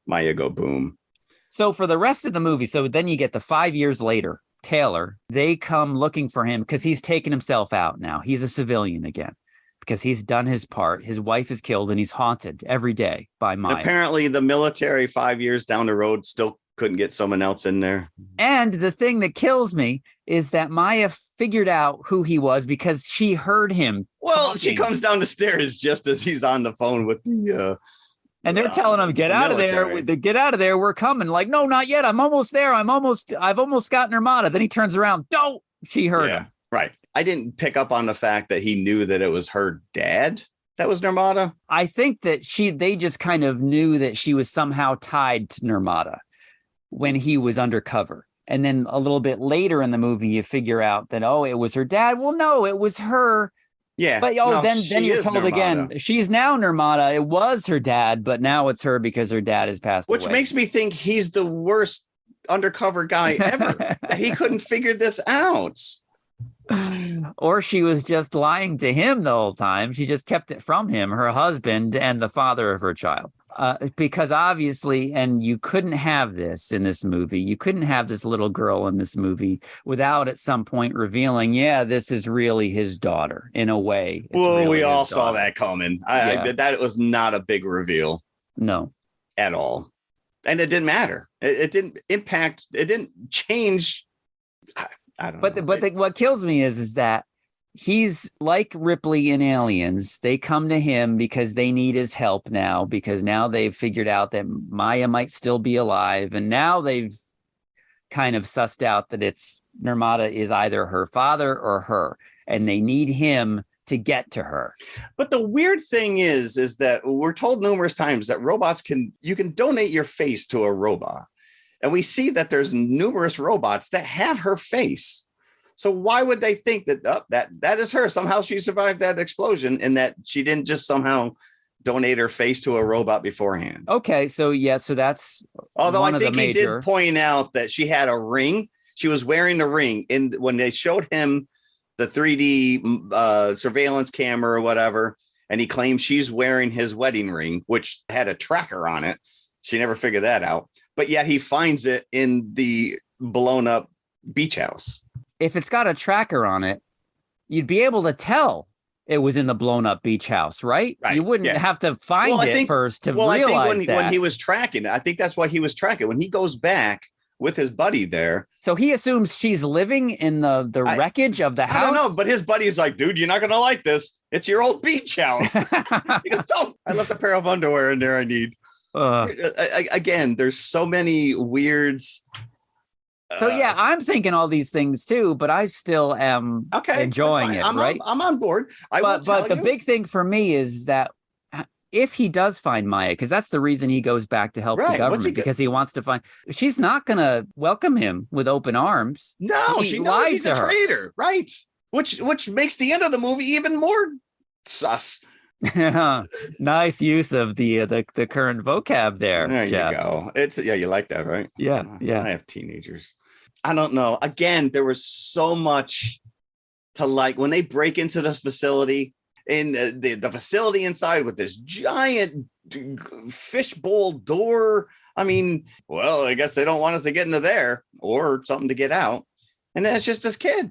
Maya go boom. So for the rest of the movie, so then you get the 5 years later, Taylor, they come looking for him because he's taken himself out now. He's a civilian again because he's done his part. His wife is killed, and he's haunted every day by Maya. Apparently, the military 5 years down the road still couldn't get someone else in there. And the thing that kills me is that Maya figured out who he was because she heard him. Well, talking. she comes down the stairs just as he's on the phone with the and they're telling him, get out military. of there. Get out of there. We're coming. Like, no, not yet. I'm almost there. I've almost gotten Nirmata. Then he turns around. No, she heard him. Right. I didn't pick up on the fact that he knew that it was her dad that was Nirmata. I think that they just kind of knew that she was somehow tied to Nirmata when he was undercover. And then a little bit later in the movie, you figure out that, oh, it was her dad. Well, no, it was her. Yeah. But then you're told Nirmata. again, she's now Nirmata. It was her dad, but now it's her because her dad has passed away. Which makes me think he's the worst undercover guy ever. He couldn't figure this out. Or she was just lying to him the whole time. She just kept it from him, her husband and the father of her child. Because obviously, and you couldn't have this in this movie. You couldn't have this little girl in this movie without at some point revealing, yeah, this is really his daughter in a way. Well, really we all his saw daughter. that coming. Yeah. That was not a big reveal. No. At all. And it didn't matter. It didn't impact. It didn't change. I don't know. But what kills me is that he's like Ripley in Aliens. They come to him because they need his help now, because now they've figured out that Maya might still be alive. And now they've kind of sussed out that it's Nirmata is either her father or her, and they need him to get to her. But the weird thing is that we're told numerous times that you can donate your face to a robot. And we see that there's numerous robots that have her face. So why would they think that that is her? Somehow she survived that explosion and that she didn't just somehow donate her face to a robot beforehand. Okay, so that's although one I think he did point out that she had a ring. She was wearing a ring. And when they showed him the 3D surveillance camera or whatever, and he claims she's wearing his wedding ring, which had a tracker on it. She never figured that out. But yet he finds it in the blown up beach house. If it's got a tracker on it, you'd be able to tell it was in the blown up beach house, right? You wouldn't have to find it first to realize I think that. When he was tracking, I think that's why he was tracking. When he goes back with his buddy there. So he assumes she's living in the wreckage of the house? I don't know, but his buddy's like, dude, you're not going to like this. It's your old beach house. He goes, oh, I left a pair of underwear in there I need. Again, there's so many weirds. So yeah, I'm thinking all these things too, but I still am enjoying it. Right? I'm on board. But the big thing for me is that if he does find Maya, because that's the reason he goes back to help the government, because he wants to find. She's not going to welcome him with open arms. No, she knows he's a traitor, right? Which makes the end of the movie even more sus. Nice use of the current vocab there. There Jeff. you go. You like that, right? Yeah. I have teenagers. I don't know. Again, there was so much to like when they break into this facility, in the facility inside with this giant fishbowl door. I mean, well, I guess they don't want us to get into there or something to get out. And then it's just this kid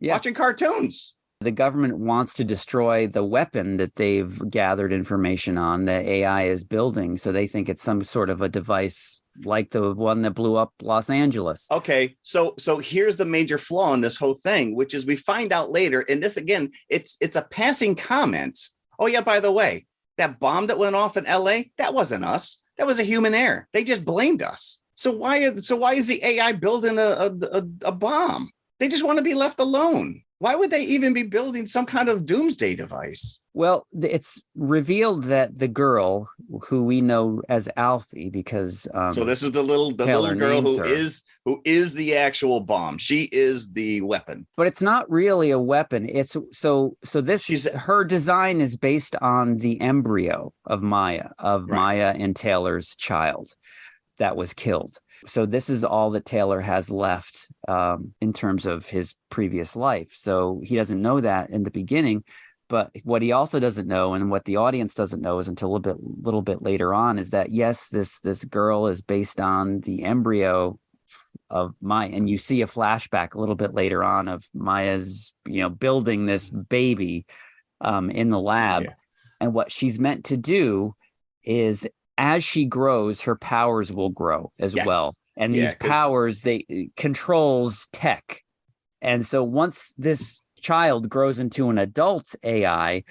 watching cartoons. The government wants to destroy the weapon that they've gathered information on that AI is building. So they think it's some sort of a device like the one that blew up Los Angeles. Okay, so here's the major flaw in this whole thing, which is we find out later, and this again, it's a passing comment. Oh yeah, by the way, that bomb that went off in LA, that wasn't us. That was a human error. They just blamed us. So why is the AI building a bomb? They just want to be left alone. Why would they even be building some kind of doomsday device? Well, it's revealed that the girl who we know as Alfie, because so this is the little girl who is the actual bomb. She is the weapon, but it's not really a weapon. It's her design is based on the embryo of Maya and Taylor's child that was killed. So this is all that Taylor has left in terms of his previous life. So he doesn't know that in the beginning. But what he also doesn't know, and what the audience doesn't know is until a little bit later on, is that, yes, this girl is based on the embryo of Maya. And you see a flashback a little bit later on of Maya's, building this baby in the lab. Yeah. And what she's meant to do is as she grows, her powers will grow as Yes. well. And Yeah, these 'cause- powers, they controls tech. And so once this child grows into an adult AI,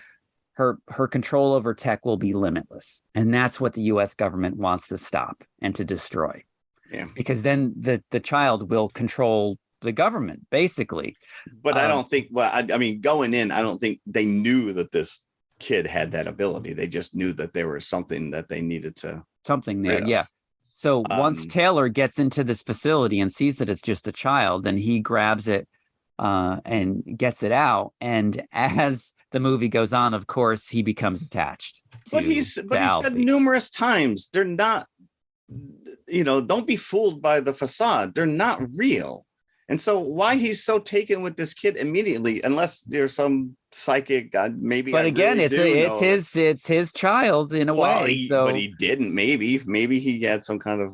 her control over tech will be limitless. And that's what the US government wants to stop and to destroy. Yeah. Because then the child will control the government, basically. But I don't think, well, I mean, going in, I don't think they knew that this kid had that ability. They just knew that there was something that they needed to. Something there, rid of. yeah. So once Taylor gets into this facility and sees that it's just a child, then he grabs it and gets it out. And as the movie goes on, of course, he becomes attached. But he said numerous times, they're not, don't be fooled by the facade. They're not real. And so why he's so taken with this kid immediately, unless there's some psychic, maybe. But again, it's his child in a way. But he didn't. Maybe he had some kind of,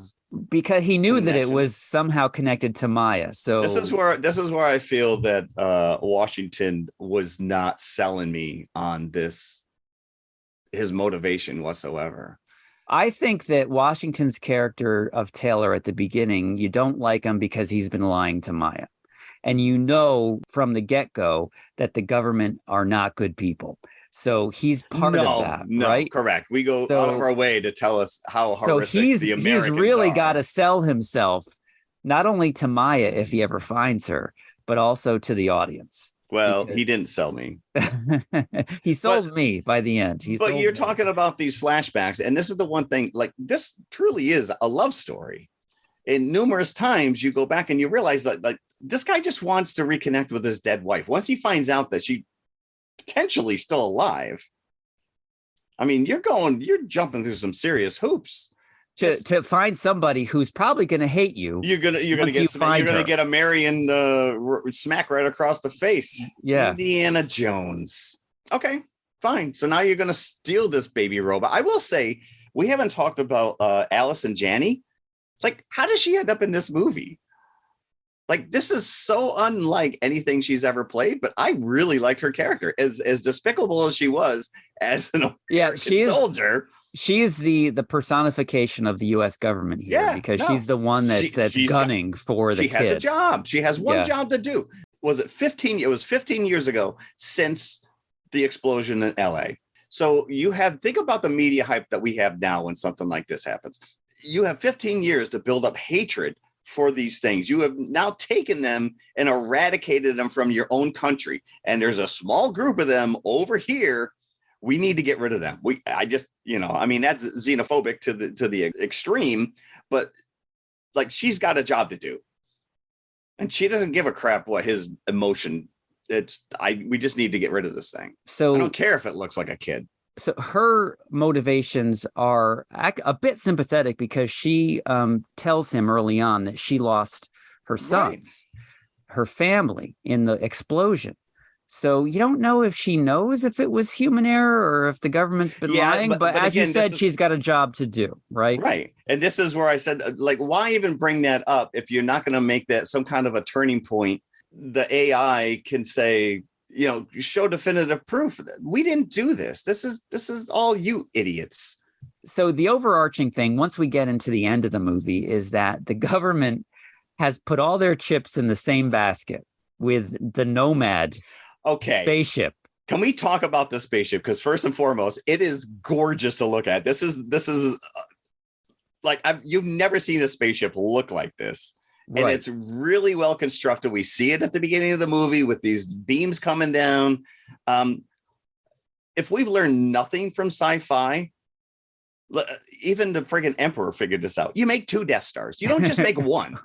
because he knew that it was somehow connected to Maya. So this is where I feel that Washington was not selling me on this, his motivation whatsoever. I think that Washington's character of Taylor at the beginning, you don't like him because he's been lying to Maya. And you know from the get-go that the government are not good people. So he's part of that, right? Correct. We go out of our way to tell us how horrific the Americans he's really are. got to sell himself, not only to Maya if he ever finds her, but also to the audience. Well, he didn't sell me. He sold me by the end. But you're talking about these flashbacks, and this is the one thing, like, this truly is a love story. And numerous times you go back and you realize that, like, this guy just wants to reconnect with his dead wife. Once he finds out that she potentially still alive, I mean, you're jumping through some serious hoops. To find somebody who's probably going to hate you. You're gonna get a Marion smack right across the face. Yeah, Indiana Jones. Okay, fine. So now you're gonna steal this baby robot. I will say we haven't talked about Allison Janney. Like, how does she end up in this movie? Like, this is so unlike anything she's ever played, but I really liked her character, as despicable as she was as an soldier. She is the personification of the U.S. government here, because she's the one that's gunning for the kid. She has a job. She has one job to do. Was it 15? It was 15 years ago since the explosion in L.A. So think about the media hype that we have now when something like this happens. You have 15 years to build up hatred for these things. You have now taken them and eradicated them from your own country. And there's a small group of them over here. We need to get rid of them. That's xenophobic to the extreme, but like, she's got a job to do, and she doesn't give a crap what his emotion. We just need to get rid of this thing. So I don't care if it looks like a kid. So her motivations are a bit sympathetic, because she tells him early on that she lost her sons, her family in the explosion. So you don't know if she knows if it was human error or if the government's been lying. But as again, you said, she's got a job to do, right? Right. And this is where I said, like, why even bring that up if you're not going to make that some kind of a turning point? The AI can say, show definitive proof. We didn't do this. This is all you idiots. So the overarching thing, once we get into the end of the movie, is that the government has put all their chips in the same basket with the Nomad spaceship. Can we talk about the spaceship? Because first and foremost, it is gorgeous to look at. This is like, you've never seen a spaceship look like this. And it's really well constructed. We see it at the beginning of the movie with these beams coming down. If we've learned nothing from sci-fi, even the friggin' Emperor figured this out. You make 2 Death Stars. You don't just make one,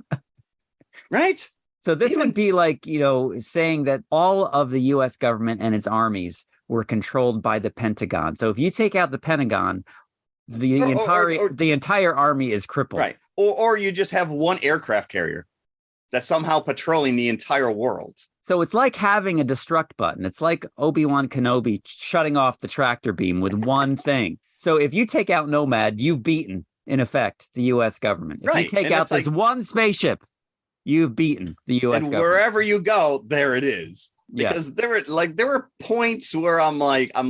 right? So this would be like, saying that all of the U.S. government and its armies were controlled by the Pentagon. So if you take out the Pentagon, the entire army is crippled. Right. Or you just have one aircraft carrier that's somehow patrolling the entire world. So it's like having a destruct button. It's like Obi-Wan Kenobi shutting off the tractor beam with one thing. So if you take out Nomad, you've beaten, in effect, the U.S. government. If you take out this one spaceship, you've beaten the U.S. government. Wherever you go, there it is. Because there were points where I'm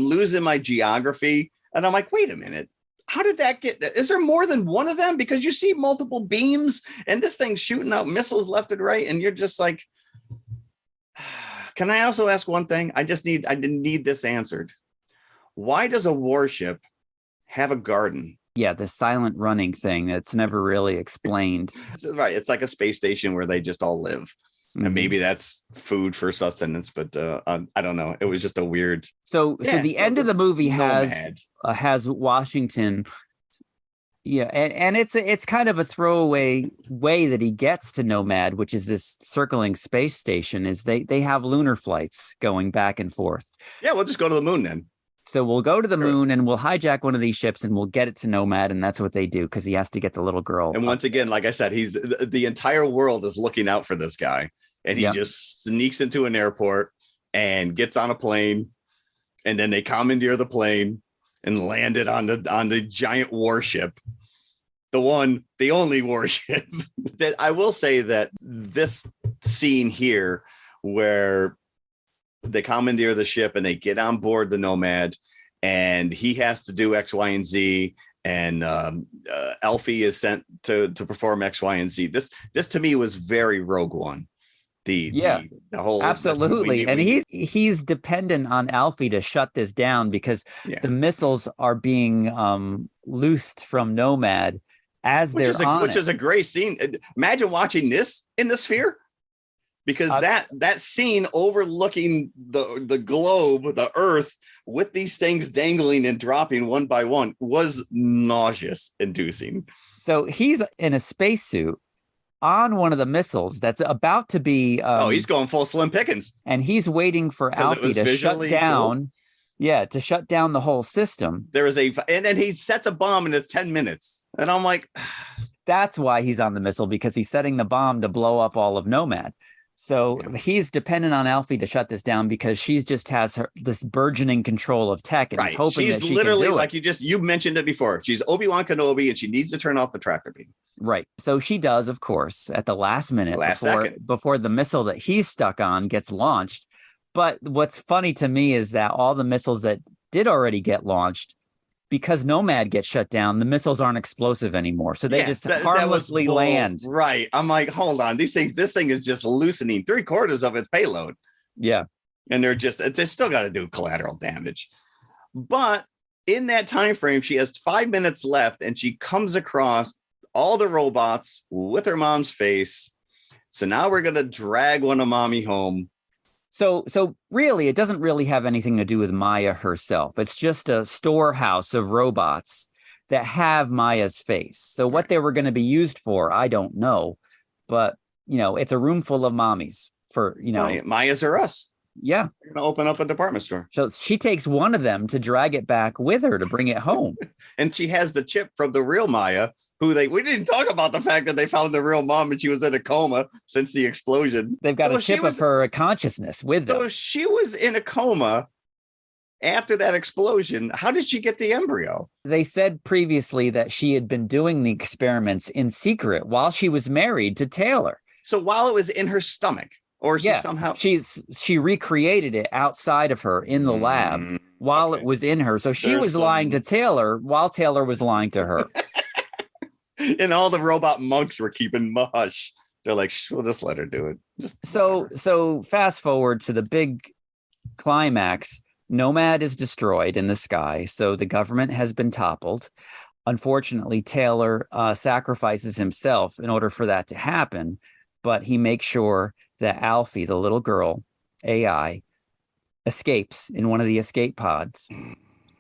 losing my geography, and I'm like, wait a minute. how did that get? Is there more than one of them? Because you see multiple beams and this thing's shooting out missiles left and right, and you're just like, can I also ask one thing? I didn't need this answered. Why does a warship have a garden? Yeah, the silent running thing that's never really explained. Right. It's like a space station where they just all live. And maybe that's food for sustenance, but I don't know. It was just a weird. So the end of the movie has Washington. Yeah, and it's kind of a throwaway way that he gets to Nomad, which is this circling space station. Is they have lunar flights going back and forth. Yeah, we'll just go to the moon then. So we'll go to the moon and we'll hijack one of these ships and we'll get it to Nomad, and that's what they do because he has to get the little girl. And once again, like I said, the entire world is looking out for this guy, and he just sneaks into an airport and gets on a plane, and then they commandeer the plane and land it on the giant warship, the only warship. That I will say that this scene here where they commandeer the ship and they get on board the Nomad, and he has to do X, Y, and Z. And Alfie is sent to perform X, Y, and Z. This to me was very Rogue One. The whole absolutely, and he's dependent on Alfie to shut this down because the missiles are being loosed from Nomad which is a great scene. Imagine watching this in the sphere. Because that scene overlooking the globe, the Earth, with these things dangling and dropping one by one was nauseous inducing. So he's in a spacesuit on one of the missiles that's about to be. He's going full Slim Pickens. And he's waiting for Alfie to shut down. Cool. Yeah, to shut down the whole system. And then he sets a bomb and it's 10 minutes. And I'm like, that's why he's on the missile, because he's setting the bomb to blow up all of Nomad. So he's dependent on Alfie to shut this down because she's just has this burgeoning control of tech, and he's hoping she's that she literally can do like you mentioned it before. She's Obi-Wan Kenobi, and she needs to turn off the tractor beam. Right. So she does, of course, at the last minute before the missile that he's stuck on gets launched. But what's funny to me is that all the missiles that did already get launched, because Nomad gets shut down, the missiles aren't explosive anymore. So they just harmlessly land. Right. I'm like, hold on. This thing is just loosening 3/4 of its payload. Yeah. And they still got to do collateral damage. But in that time frame, she has 5 minutes left, and she comes across all the robots with her mom's face. So now we're going to drag one of mommy home. So really, it doesn't really have anything to do with Maya herself. It's just a storehouse of robots that have Maya's face. So what they were going to be used for, I don't know. But, it's a room full of mommies for, Maya's are us. Yeah. We're going to open up a department store. So she takes one of them to drag it back with her to bring it home. And she has the chip from the real Maya, we didn't talk about the fact that they found the real mom and she was in a coma since the explosion. They've got a chip of her consciousness with them. So she was in a coma after that explosion. How did she get the embryo? They said previously that she had been doing the experiments in secret while she was married to Taylor. So while it was in her stomach, or she recreated it outside of her in the lab while it was in her. So she was lying to Taylor while Taylor was lying to her. And all the robot monks were keeping hush. They're like, we'll just let her do it. So fast forward to the big climax. Nomad is destroyed in the sky. So the government has been toppled. Unfortunately, Taylor sacrifices himself in order for that to happen. But he makes sure that Alfie, the little girl, AI, escapes in one of the escape pods.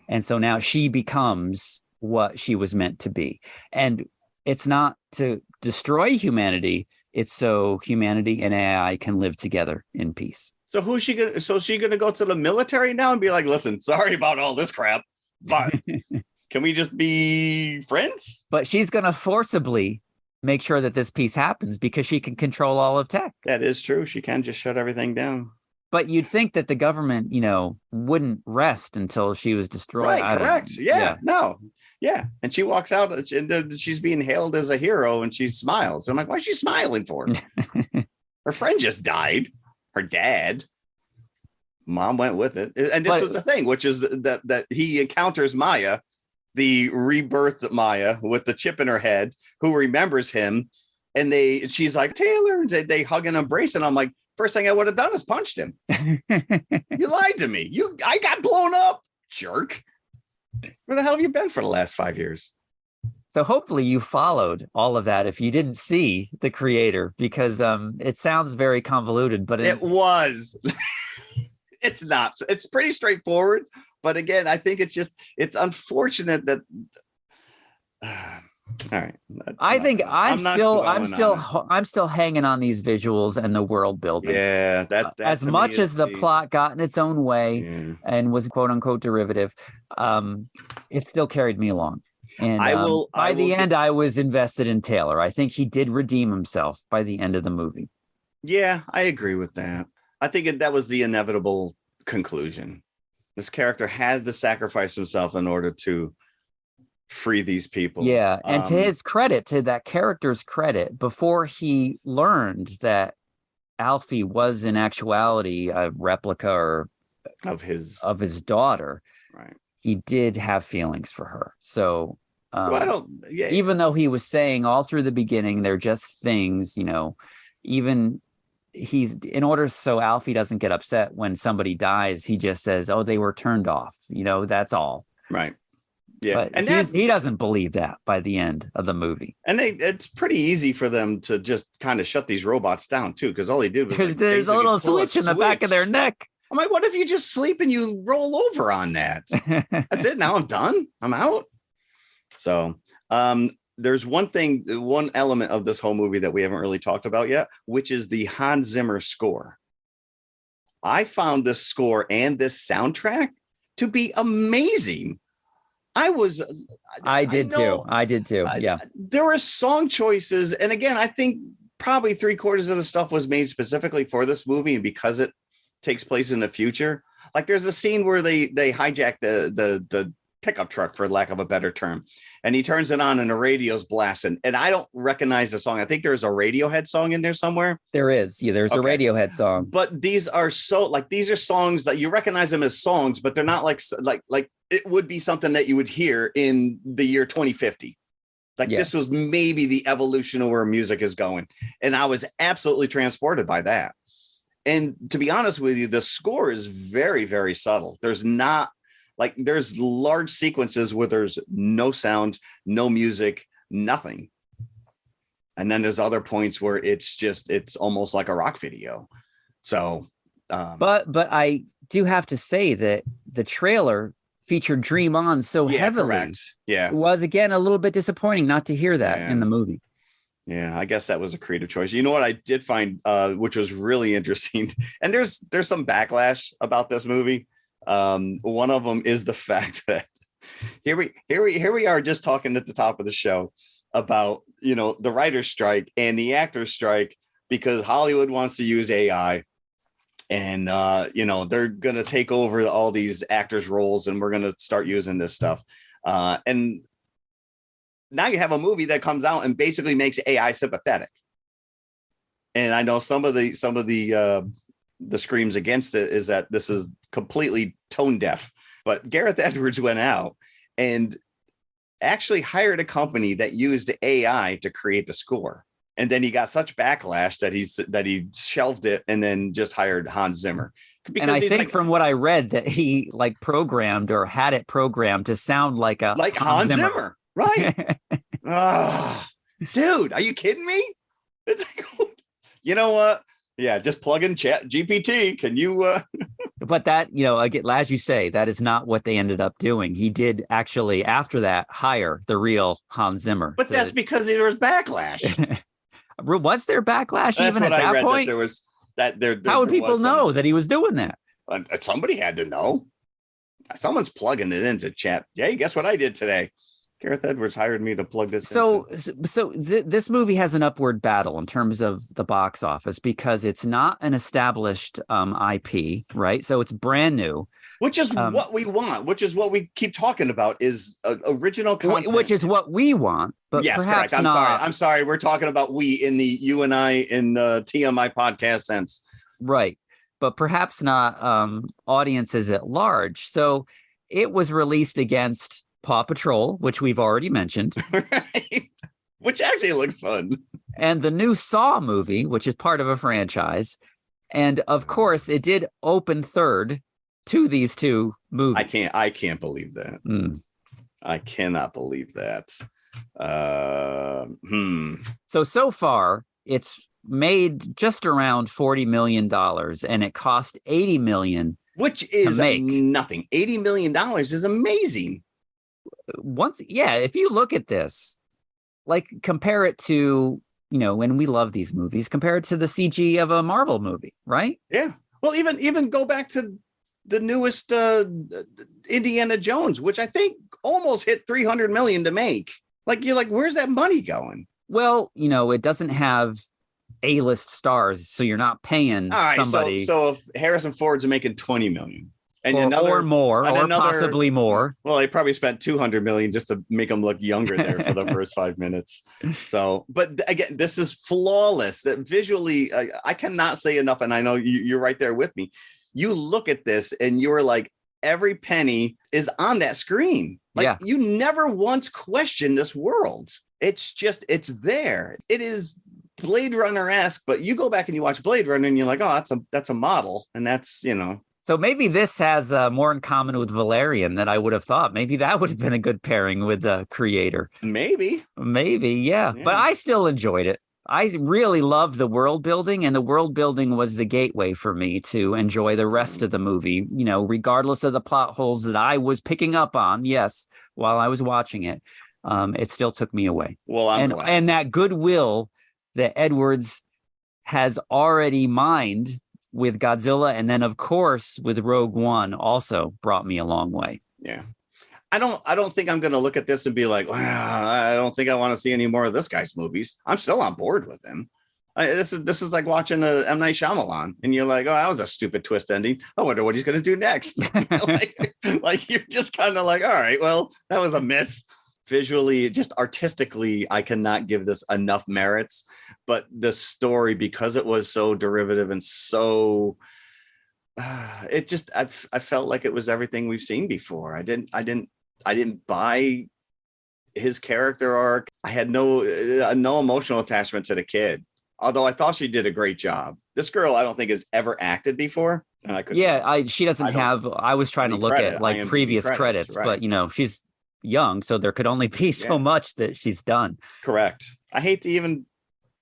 And so now she becomes what she was meant to be. And it's not to destroy humanity. It's so humanity and AI can live together in peace. So who's she gonna? So she gonna go to the military now and be like, listen, sorry about all this crap, but can we just be friends? But she's gonna forcibly make sure that this peace happens because she can control all of tech. That is true. She can just shut everything down. But you'd think that the government, wouldn't rest until she was destroyed. Right, correct. Yeah, no. Yeah. And she walks out and she's being hailed as a hero and she smiles. I'm like, why is she smiling for? Her friend just died. Her dad. Mom went with it. And this was the thing, which is that he encounters Maya the rebirthed Maya with the chip in her head, who remembers him, and she's like, Taylor, and they hug and embrace, and I'm like, first thing I would have done is punched him. You lied to me. I got blown up, jerk. Where the hell have you been for the last 5 years? So hopefully you followed all of that if you didn't see the creator, because it sounds very convoluted, but it was. It's not. It's pretty straightforward. But again, I think it's unfortunate that. All right. I think I'm still hanging on these visuals and the world building. Yeah, that as much as the plot got in its own way and was quote unquote derivative, it still carried me along. And by the end, I was invested in Taylor. I think he did redeem himself by the end of the movie. Yeah, I agree with that. I think that was the inevitable conclusion. This character had to sacrifice himself in order to free these people. Yeah, and to his credit, to that character's credit, before he learned that Alfie was in actuality a replica of his daughter, right? He did have feelings for her. So even though he was saying all through the beginning, they're just things, even he's in order so Alfie doesn't get upset when somebody dies, he just says, oh, they were turned off. That's all. Right. Yeah. But and he doesn't believe that by the end of the movie. And it's pretty easy for them to just kind of shut these robots down too, because all he did was because there's a little switch in the back of their neck. I'm like, what if you just sleep and you roll over on that? That's it. Now I'm done. I'm out. So there's one element of this whole movie that we haven't really talked about yet, which is the Hans Zimmer score. I found this score and this soundtrack to be amazing. I did too. Yeah. There were song choices. And again, I think probably 3/4 of the stuff was made specifically for this movie. And because it takes place in the future, like there's a scene where they hijack the pickup truck, for lack of a better term, and he turns it on and the radio's blasting, and I don't recognize the song. I think there's a Radiohead song in there somewhere. There is. Yeah, there's a Radiohead song. But these are these are songs that you recognize them as songs, but they're not like it would be something that you would hear in the year 2050. This was maybe the evolution of where music is going, and I was absolutely transported by that. And to be honest with you, the score is very, very subtle. There's large sequences where there's no sound, no music, nothing. And then there's other points where it's almost like a rock video. So, but I do have to say that the trailer featured Dream On so heavily. Correct. Yeah. It was again a little bit disappointing not to hear that in the movie. Yeah, I guess that was a creative choice. You know what I did find, which was really interesting, and there's some backlash about this movie. One of them is the fact that here we are just talking at the top of the show about the writer's strike and the actor's strike because Hollywood wants to use AI, and they're gonna take over all these actors' roles, and we're gonna start using this stuff. And now you have a movie that comes out and basically makes AI sympathetic. And I know some of the screams against it is that this is completely tone deaf, but Gareth Edwards went out and actually hired a company that used AI to create the score. And then he got such backlash that he shelved it and then just hired Hans Zimmer. And I think from what I read that he programmed or had it programmed to sound like Hans Zimmer. Right. Dude, are you kidding me? It's like, you know what? Yeah, just plug in Chat GPT. Can you? But that, again, as you say, that is not what they ended up doing. He did actually, after that, hire the real Hans Zimmer. But that's because there was backlash. Was there backlash even at that point? That there How would people know that he was doing that? Somebody had to know. Someone's plugging it into Chat. Yeah, guess what I did today? Gareth Edwards hired me to plug this in. So this movie has an upward battle in terms of the box office because it's not an established IP, right? So it's brand new. Which is what we want, which is what we keep talking about is original content. Which is what we want, but yes, perhaps correct. not. I'm sorry. We're talking about we in the you and I in the TMI podcast sense. Right. But perhaps not audiences at large. So it was released against Paw Patrol, which we've already mentioned, Right? Which actually looks fun. and the new Saw movie, which is part of a franchise. And of course, it did open third to these two movies. I can't believe that. I cannot believe that. So far, it's made just around $40 million, and it cost $80 million. Which is make. nothing. $80 million is amazing. If you look at this, like compare it to, when we love these movies, compare it to the CG of a Marvel movie, right? Yeah. Well, even go back to the newest Indiana Jones, which I think almost hit 300 million to make. Like, you're like, where's that money going? Well, it doesn't have A-list stars, so you're not paying somebody. So if Harrison Ford's making 20 million and or more, or possibly more. Well, they probably spent 200 million just to make him look younger there for the first 5 minutes. So, but again, this is flawless. That visually, I cannot say enough. And I know you're right there with me. You look at this and you're like, every penny is on that screen. Like, you never once question this world. It's there. It is Blade Runner-esque, but you go back and you watch Blade Runner and you're like, oh, that's a model. And that's, So maybe this has more in common with Valerian than I would have thought. Maybe that would have been a good pairing with the creator. Maybe, yeah. But I still enjoyed it. I really loved the world building, and the world building was the gateway for me to enjoy the rest of the movie, regardless of the plot holes that I was picking up on. Yes, while I was watching it, it still took me away. Well, I'm glad. And that goodwill that Edwards has already mined with Godzilla, and then of course with Rogue One, also brought me a long way. Yeah. I don't think I'm going to look at this and be like, well, I don't think I want to see any more of this guy's movies. I'm still on board with him. This is like watching a M. Night Shyamalan, and you're like, oh, that was a stupid twist ending. I wonder what he's going to do next. like you're just kind of like, all right, well, that was a miss. Visually, just artistically, I cannot give this enough merits. But the story, because it was so derivative and so, I felt like it was everything we've seen before. I didn't buy his character arc. I had no emotional attachment to the kid, although I thought she did a great job. This girl, I don't think has ever acted before. She doesn't have. I was trying to look at like previous credits, right. But she's young, so there could only be so much that she's done. Correct. I hate to even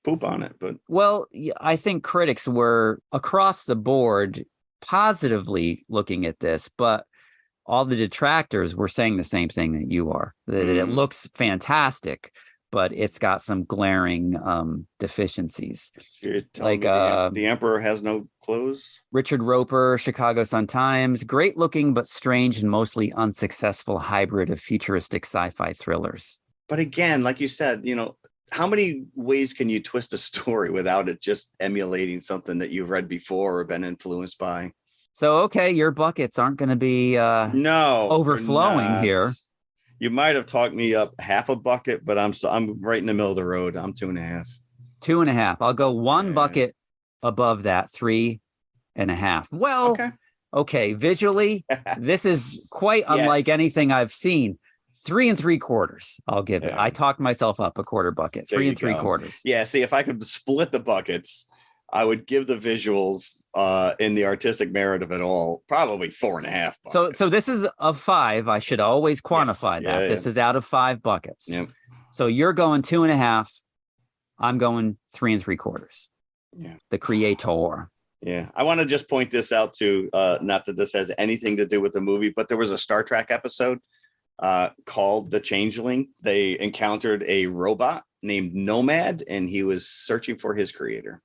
poop on it, but I think critics were across the board positively looking at this, but all the detractors were saying the same thing that you are, that it looks fantastic, but it's got some glaring deficiencies. Like the Emperor has no clothes. Richard Roper, Chicago Sun-Times, great looking but strange and mostly unsuccessful hybrid of futuristic sci-fi thrillers. But again, like you said, how many ways can you twist a story without it just emulating something that you've read before or been influenced by? So, okay, your buckets aren't going to be overflowing here. You might have talked me up half a bucket, but I'm right in the middle of the road. I'm 2.5. 2.5. I'll go one bucket above that, 3.5. Well, okay. Visually, this is quite unlike anything I've seen. 3 3/4. I'll give it. I talked myself up a quarter bucket. 3 3/4. Yeah. See, if I could split the buckets, I would give the visuals in the artistic merit of it all probably 4.5 buckets. So this is of 5. I should always quantify that. This is out of 5 buckets. Yep. So you're going 2.5. I'm going 3 3/4. Yeah. The creator. Yeah. I want to just point this out too. Not that this has anything to do with the movie, but there was a Star Trek episode called The Changeling. They encountered a robot named Nomad, and he was searching for his creator.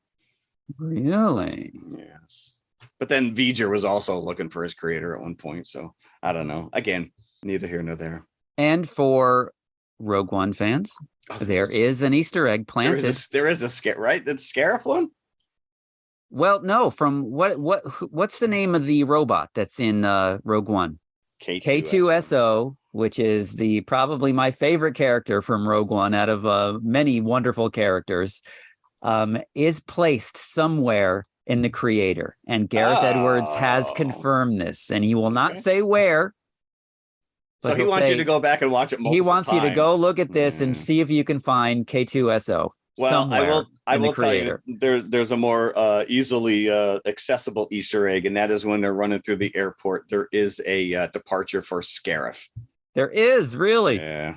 Really? Yes. But then V'ger was also looking for his creator at one point. So I don't know. Again, neither here nor there. And for Rogue One fans, there is an Easter egg planted. There is a scare, right? That's Scarif one? Well, no. From what's the name of the robot that's in Rogue One? K2SO, which is probably my favorite character from Rogue One out of many wonderful characters. Is placed somewhere in the creator, and Gareth Edwards has confirmed this, and he will not say where, So he he'll wants you say- to go back and watch it multiple He wants you to go times. look at this and Yeah. see if you can find K2SO Well, somewhere I in the will tell you, creator. there's a more easily accessible Easter egg, and that is when they're running through the airport. There is a departure for Scarif. There is, really? Yeah.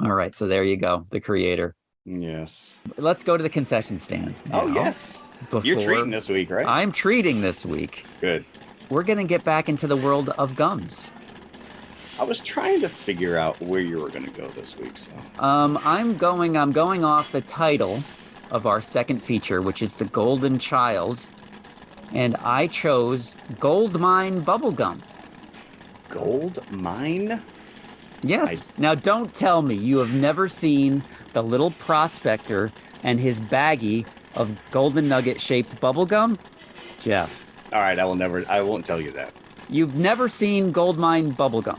All right, so there you go, the creator. Yes. Let's go to the concession stand. Oh, now, yes. You're before- treating this week, right? I'm treating this week. Good. We're going to get back into the world of gums. I was trying to figure out where you were going to go this week. So I'm going off the title of our second feature, which is The Golden Child, and I chose Goldmine Bubblegum. Gold Mine? Yes. Now, don't tell me you have never seen the little prospector and his baggie of golden nugget-shaped bubblegum? Jeff, All right, I won't tell you that. you've never seen Goldmine Bubblegum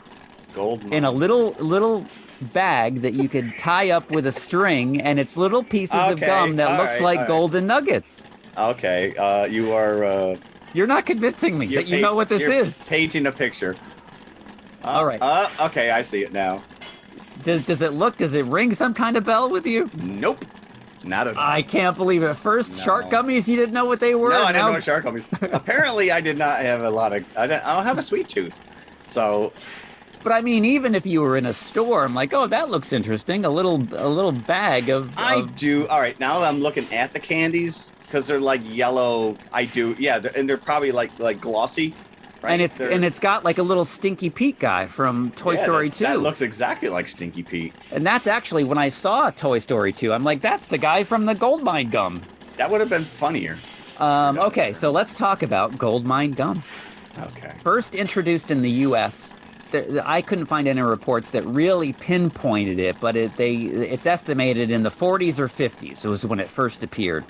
Gold Mine. in a little bag that you could tie up with a string, and it's little pieces of Okay, gum that all looks right, like all right. golden nuggets. Okay, you are. You're not convincing me that you know what this you're is. Painting a picture. All right. Okay, I see it now. Does it ring some kind of bell with you? Nope. Not at all. I can't believe it. First, No. shark gummies, you didn't know what they were. No, I didn't Now- know what shark gummies. Apparently, I did not have a lot of. I don't have a sweet tooth, so But I mean, even if you were in a store, I'm like, oh, that looks interesting. A little bag of. I do. All right, now that I'm looking at the candies because they're like yellow. I do. Yeah, and they're probably like glossy. Right? and it's got like a little Stinky Pete guy from Toy Yeah, Story that, 2. That looks exactly like Stinky Pete. And that's actually when I saw Toy Story 2. I'm like, that's the guy from the Goldmine gum. That would have been funnier. Okay, so let's talk about Goldmine gum. Okay. First introduced in the U.S., I couldn't find any reports that really pinpointed it, but it's estimated in the 40s or 50s. It was when it first appeared.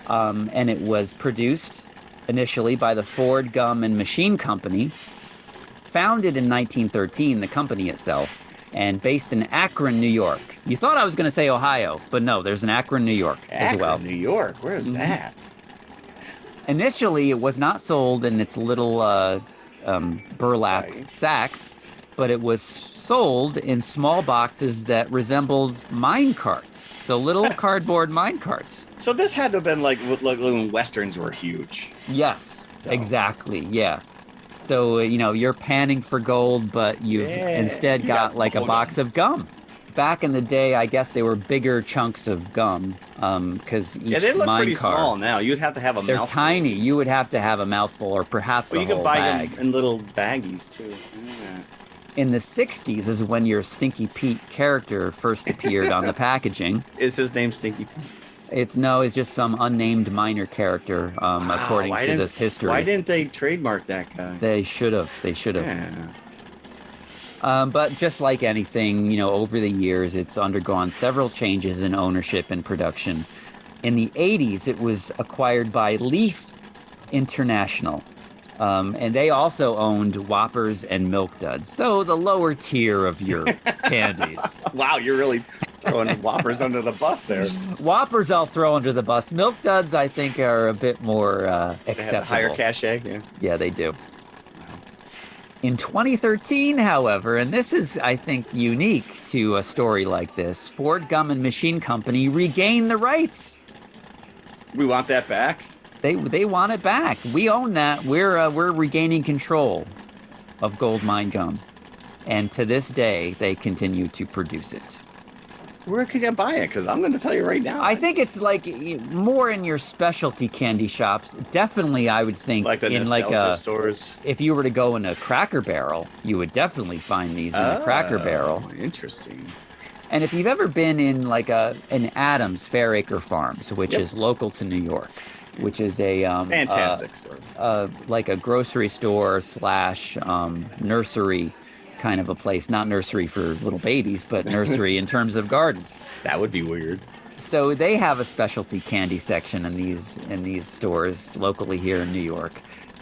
And it was produced initially by the Ford Gum and Machine Company, founded in 1913, the company itself, and based in Akron, New York. You thought I was going to say Ohio, but no, there's an Akron, New York as well. New York. Where's that? Initially, it was not sold in its little burlap Right. sacks, but it was sold in small boxes that resembled mine carts. So little cardboard mine carts. So this had to have been like when westerns were huge. Yes, Oh. exactly. Yeah. So, you're panning for gold, but you've Yeah, instead you got got like a bubble box of gum. Back in the day, I guess they were bigger chunks of gum because each Yeah, they look mine pretty cart, small now. You'd have to have a they're mouthful. tiny. You would have to have a mouthful or perhaps Well, a you can whole buy bag. them in little baggies too. Yeah. In the 60s is when your Stinky Pete character first appeared on the packaging. Is his name Stinky Pete? It's just some unnamed minor character, according why to didn't- this history. Why didn't they trademark that guy? They should have. Yeah. But just like anything, over the years, it's undergone several changes in ownership and production. In the 80s, it was acquired by Leaf International. And they also owned Whoppers and Milk Duds. So the lower tier of your candies. Wow, you're really throwing Whoppers under the bus there. Whoppers I'll throw under the bus. Milk Duds, I think, are a bit more They have a acceptable. higher cachet. Yeah. Yeah, they do. In 2013, however, and this is, I think, unique to a story like this, Ford Gum and Machine Company regained the rights. We want that back. They want it back. We own that. We're regaining control of Goldmine gum, and to this day, they continue to produce it. Where could you buy it? Because I'm going to tell you right now. I think it's like more in your specialty candy shops. Definitely, I would think like the in nostalgia stores. if you were to go in a Cracker Barrel, you would definitely find these in a Cracker Barrel. Interesting. And if you've ever been in like an Adams Fairacre Farms, which is local to New York, which is a Fantastic store. like a grocery store slash nursery kind of a place. Not nursery for little babies, but nursery in terms of gardens. That would be weird. So they have a specialty candy section in these stores locally here in New York.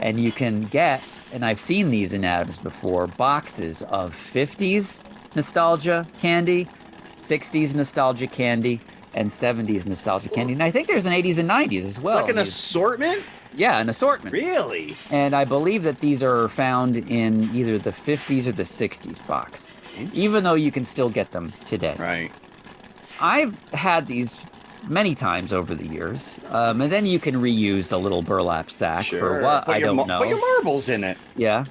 And you can get, and I've seen these in Adams before, boxes of 50s nostalgia candy, 60s nostalgia candy, and 70s nostalgia candy. And I think there's an 80s and 90s as well. Like an assortment? Yeah, an assortment. Really? And I believe that these are found in either the 50s or the 60s box, even though you can still get them today. Right. I've had these many times over the years, and then you can reuse the little burlap sack for what? I don't know. Put your marbles in it. Yeah.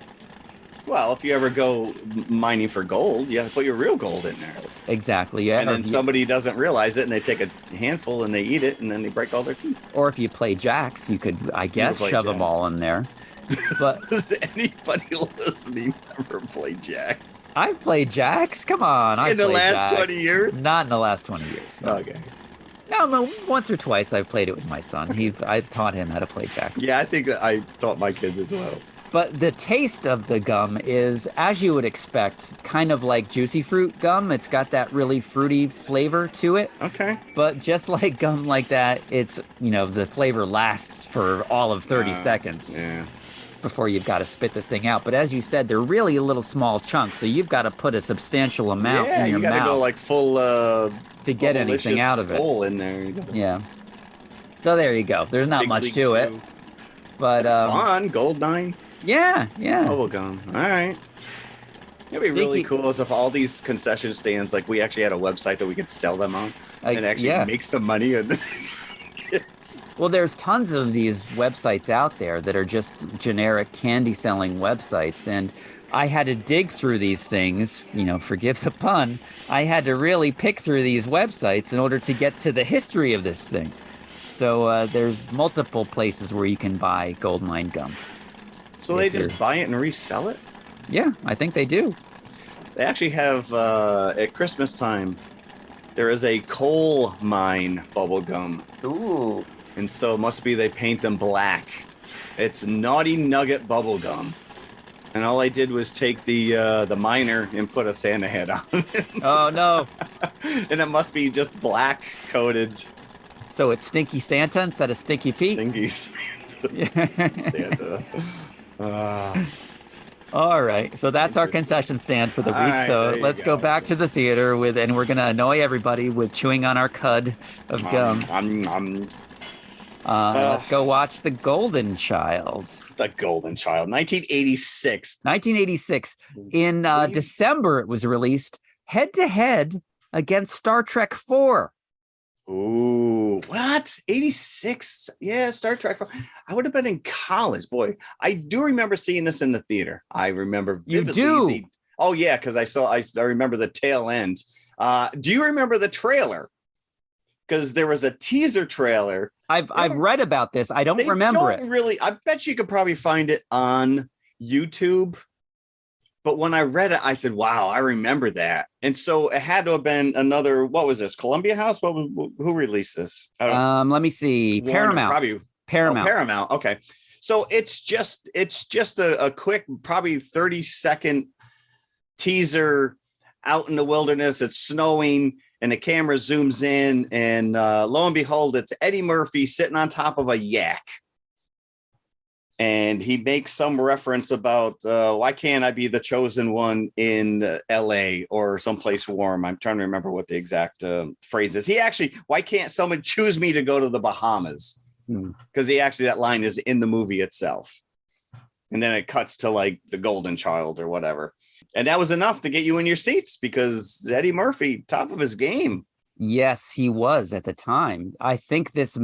Well, if you ever go mining for gold, you have to put your real gold in there. Exactly. Yeah. And then somebody doesn't realize it, and they take a handful and they eat it, and then they break all their teeth. Or if you play jacks, you could, I guess, shove them all in there. But does anybody listening ever play jacks? I've played jacks. Come on, in the last jacks. 20 years? Not in the last 20 years. No. Okay. No, once or twice I've played it with my son. I've taught him how to play jacks. Yeah, I think I taught my kids as well. But the taste of the gum is, as you would expect, kind of like juicy fruit gum. It's got that really fruity flavor to it. Okay. But just like gum like that, it's, the flavor lasts for all of 30 seconds. Yeah. Before you've got to spit the thing out. But as you said, they're really a little small chunks, so you've got to put a substantial amount in your mouth. Yeah, you got to go like full to get anything out of it. In there. Yeah. So there you go. There's not much to it. But fun, Gold9. Yeah. Bubble gum. All right. It'd be really cool as if all these concession stands, like we actually had a website that we could sell them on and actually make some money. Well, there's tons of these websites out there that are just generic candy selling websites. And I had to dig through these things, forgive the pun. I had to really pick through these websites in order to get to the history of this thing. So there's multiple places where you can buy Gold9 gum. So they just buy it and resell it? Yeah, I think they do. They actually have, at Christmas time, there is a coal mine bubble gum. Ooh. And so it must be they paint them black. It's Naughty Nugget bubble gum. And all I did was take the miner and put a Santa head on it. Oh, no. And it must be just black coated. So it's Stinky Santa instead of Stinky Pete? Stinky Santa. All right. So that's our concession stand for the week. Right, so let's go back to the theater and we're going to annoy everybody with chewing on our cud of gum. Let's go watch The Golden Child. The Golden Child, 1986. 1986. In December, it was released head-to-head against Star Trek 4. Ooh, what? 86? Yeah, Star Trek. I would have been in college, boy. I do remember seeing this in the theater. I remember vividly. You do? Oh, yeah, because I remember the tail end. Do you remember the trailer? Because there was a teaser trailer. I've read about this. I don't remember it. Really, I bet you could probably find it on YouTube. But when I read it, I said, wow, I remember that. And so it had to have been another, what was this? Columbia House? Who released this? Let me see. Warner, Paramount. Probably. Paramount. Oh, Paramount. Okay. So it's just a quick, probably 30-second teaser out in the wilderness. It's snowing and the camera zooms in and lo and behold, it's Eddie Murphy sitting on top of a yak. And he makes some reference about why can't I be the chosen one in LA or someplace warm? I'm trying to remember what the exact phrase is. Why can't someone choose me to go to the Bahamas? Because that line is in the movie itself. And then it cuts to like the Golden Child or whatever. And that was enough to get you in your seats because Eddie Murphy, top of his game. Yes, he was at the time. I think this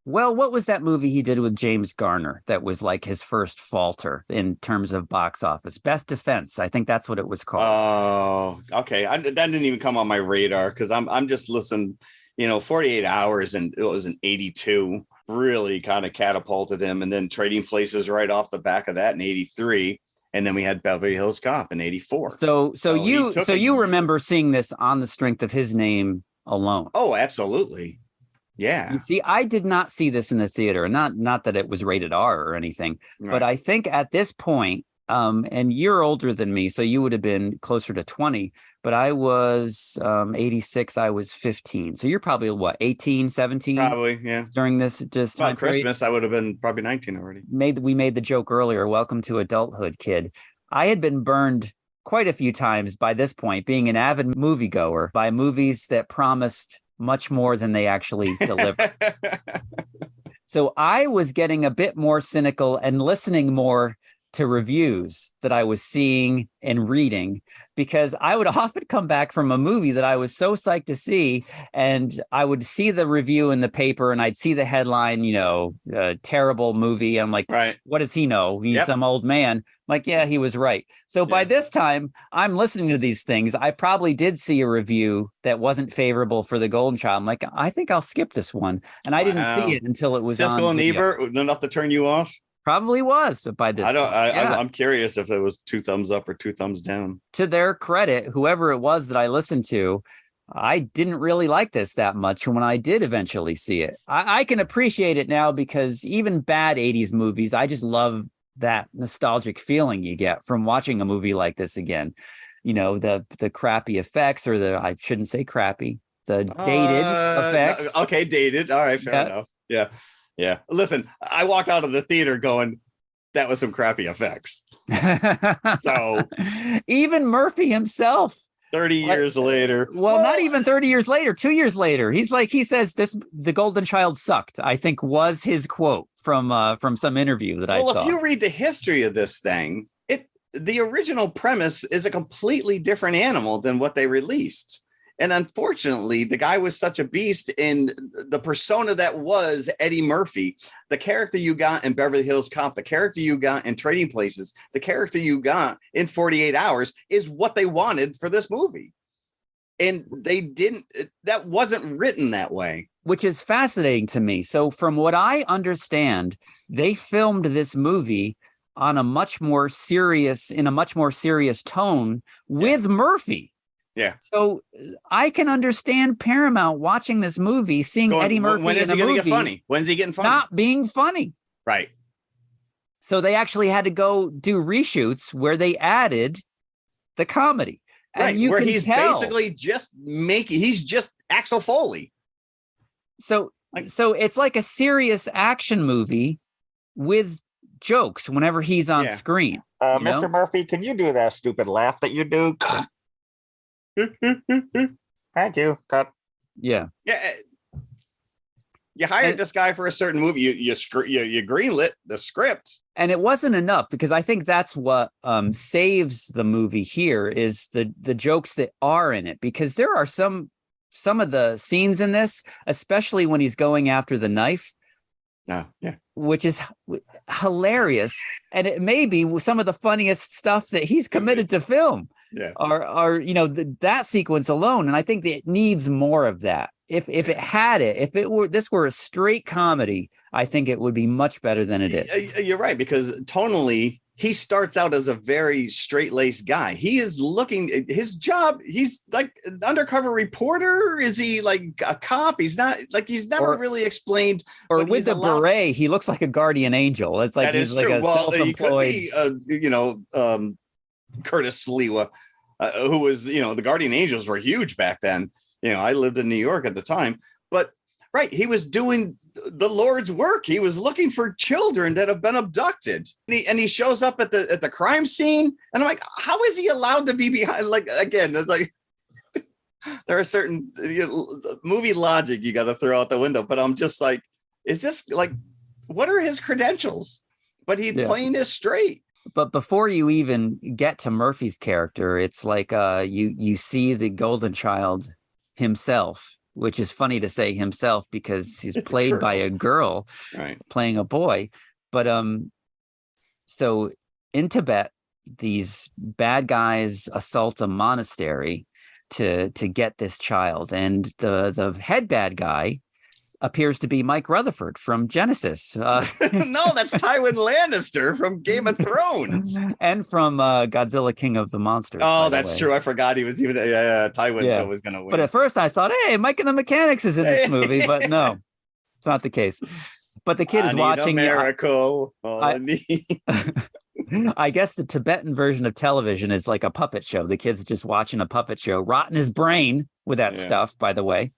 well, what was that movie he did with James Garner that was like his first falter in terms of box office? Best Defense. I think that's what it was called. Oh, okay. That didn't even come on my radar because I'm just listening, 48 Hours and it was an 82 really kind of catapulted him. And then Trading Places right off the back of that in 83. And then we had Beverly Hills Cop in 84. So you remember seeing this on the strength of his name alone? Oh, absolutely. Yeah. You see, I did not see this in the theater, not that it was rated R or anything, right. But I think at this point, and you're older than me, so you would have been closer to 20, but I was 86, I was 15. So you're probably what, 18, 17? Probably, yeah. During this just time Christmas, I would have been probably 19 already. We made the joke earlier, welcome to adulthood, kid. I had been burned quite a few times by this point, being an avid moviegoer by movies that promised much more than they actually deliver. So I was getting a bit more cynical and listening more to reviews that I was seeing and reading, because I would often come back from a movie that I was so psyched to see, and I would see the review in the paper and I'd see the headline, terrible movie. I'm like, Right. What does he know? He's Yep. some old man. I'm like, yeah, he was right. So by this time, I'm listening to these things. I probably did see a review that wasn't favorable for The Golden Child. I'm like, I think I'll skip this one. And I didn't see it until it was Siskel on and video. Ebert, enough to turn you off? Probably was, but by this point, I'm curious if it was 2 thumbs up or 2 thumbs down. To their credit, whoever it was that I listened to, I didn't really like this that much when I did eventually see it. I can appreciate it now because even bad 80s movies, I just love that nostalgic feeling you get from watching a movie like this again. The crappy effects, or I shouldn't say crappy, the dated effects. Okay, dated. All right, fair enough. Yeah. Yeah. Listen, I walked out of the theater going, that was some crappy effects. So even Murphy himself, 30 years later. Well, not even 30 years later, 2 years later, he says The Golden Child sucked, I think was his quote from some interview that I saw. Well, if you read the history of this thing, the original premise is a completely different animal than what they released. And unfortunately, the guy was such a beast, and the persona that was Eddie Murphy, the character you got in Beverly Hills Cop, the character you got in Trading Places, the character you got in 48 Hours is what they wanted for this movie. And that wasn't written that way. Which is fascinating to me. So from what I understand, they filmed this movie on a much more serious tone with Murphy. Yeah. So I can understand Paramount watching this movie, seeing Eddie Murphy when is he going to get funny? When's he getting funny? Not being funny. Right. So they actually had to go do reshoots where they added the comedy. And right. Where he's basically he's just Axel Foley. So it's like a serious action movie with jokes whenever he's on screen. Mr. Murphy, can you do that stupid laugh that you do? Thank you. Cut. Yeah. Yeah. You hired this guy for a certain movie. You greenlit the script. And it wasn't enough, because I think that's what saves the movie here is the jokes that are in it, because there are some of the scenes in this, especially when he's going after the knife, which is hilarious. And it may be some of the funniest stuff that he's committed to film. Are that sequence alone. And I think that it needs more of that. If this were a straight comedy, I think it would be much better than it is. You're right, because tonally, he starts out as a very straight-laced guy. He is looking his job. He's like an undercover reporter. Is he like a cop? He's not, like, he's never really explained. Or with the beret, he looks like a guardian angel. It's like he's like a self-employed. He could be, Curtis Sliwa, who was, the guardian angels were huge back then. I lived in New York at the time, but he was doing the Lord's work. He was looking for children that have been abducted, and he shows up at the crime scene, and I'm like, how is he allowed to be behind? Like, again, it's like there are certain movie logic you got to throw out the window. But I'm just like, is this like, what are his credentials? But he's playing this straight. But before you even get to Murphy's character, it's like you see the Golden Child himself, which is funny to say himself because he's played by a girl playing a boy. But so in Tibet, these bad guys assault a monastery to get this child, and the head bad guy appears to be Mike Rutherford from Genesis. No, that's Tywin Lannister from Game of Thrones. And from Godzilla King of the Monsters. Oh, that's true. I forgot he was even Tywin was going to win. But at first I thought, hey, Mike and the Mechanics is in this movie, but no, it's not the case. But the kid is watching. A miracle. I guess the Tibetan version of television is like a puppet show. The kid's just watching a puppet show, rotting his brain with that stuff, by the way.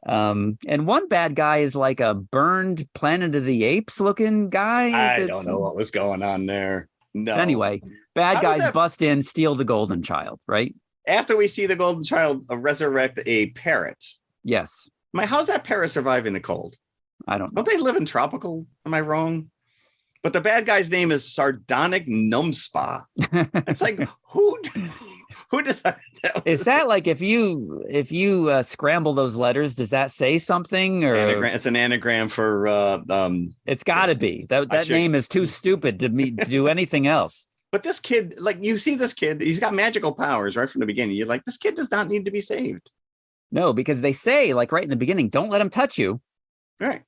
And one bad guy is like a burned Planet of the Apes looking guy. I don't know what was going on there. No. Anyway, bad guys bust in, steal the Golden Child, right? After we see the Golden Child resurrect a parrot, Yes. How's that para surviving the cold? I don't know. Don't they live in tropical? Am I wrong? But the bad guy's name is Sardonic Numbspa. It's like, who decided that? Is that like if you scramble those letters, does that say something? Or Anagram? It's an anagram for it's got to be that should- name is too stupid to do anything else. But this kid, like you see this kid, he's got magical powers right from the beginning. You're like, this kid does not need to be saved. No, because they say like right in the beginning, don't let him touch you. Right.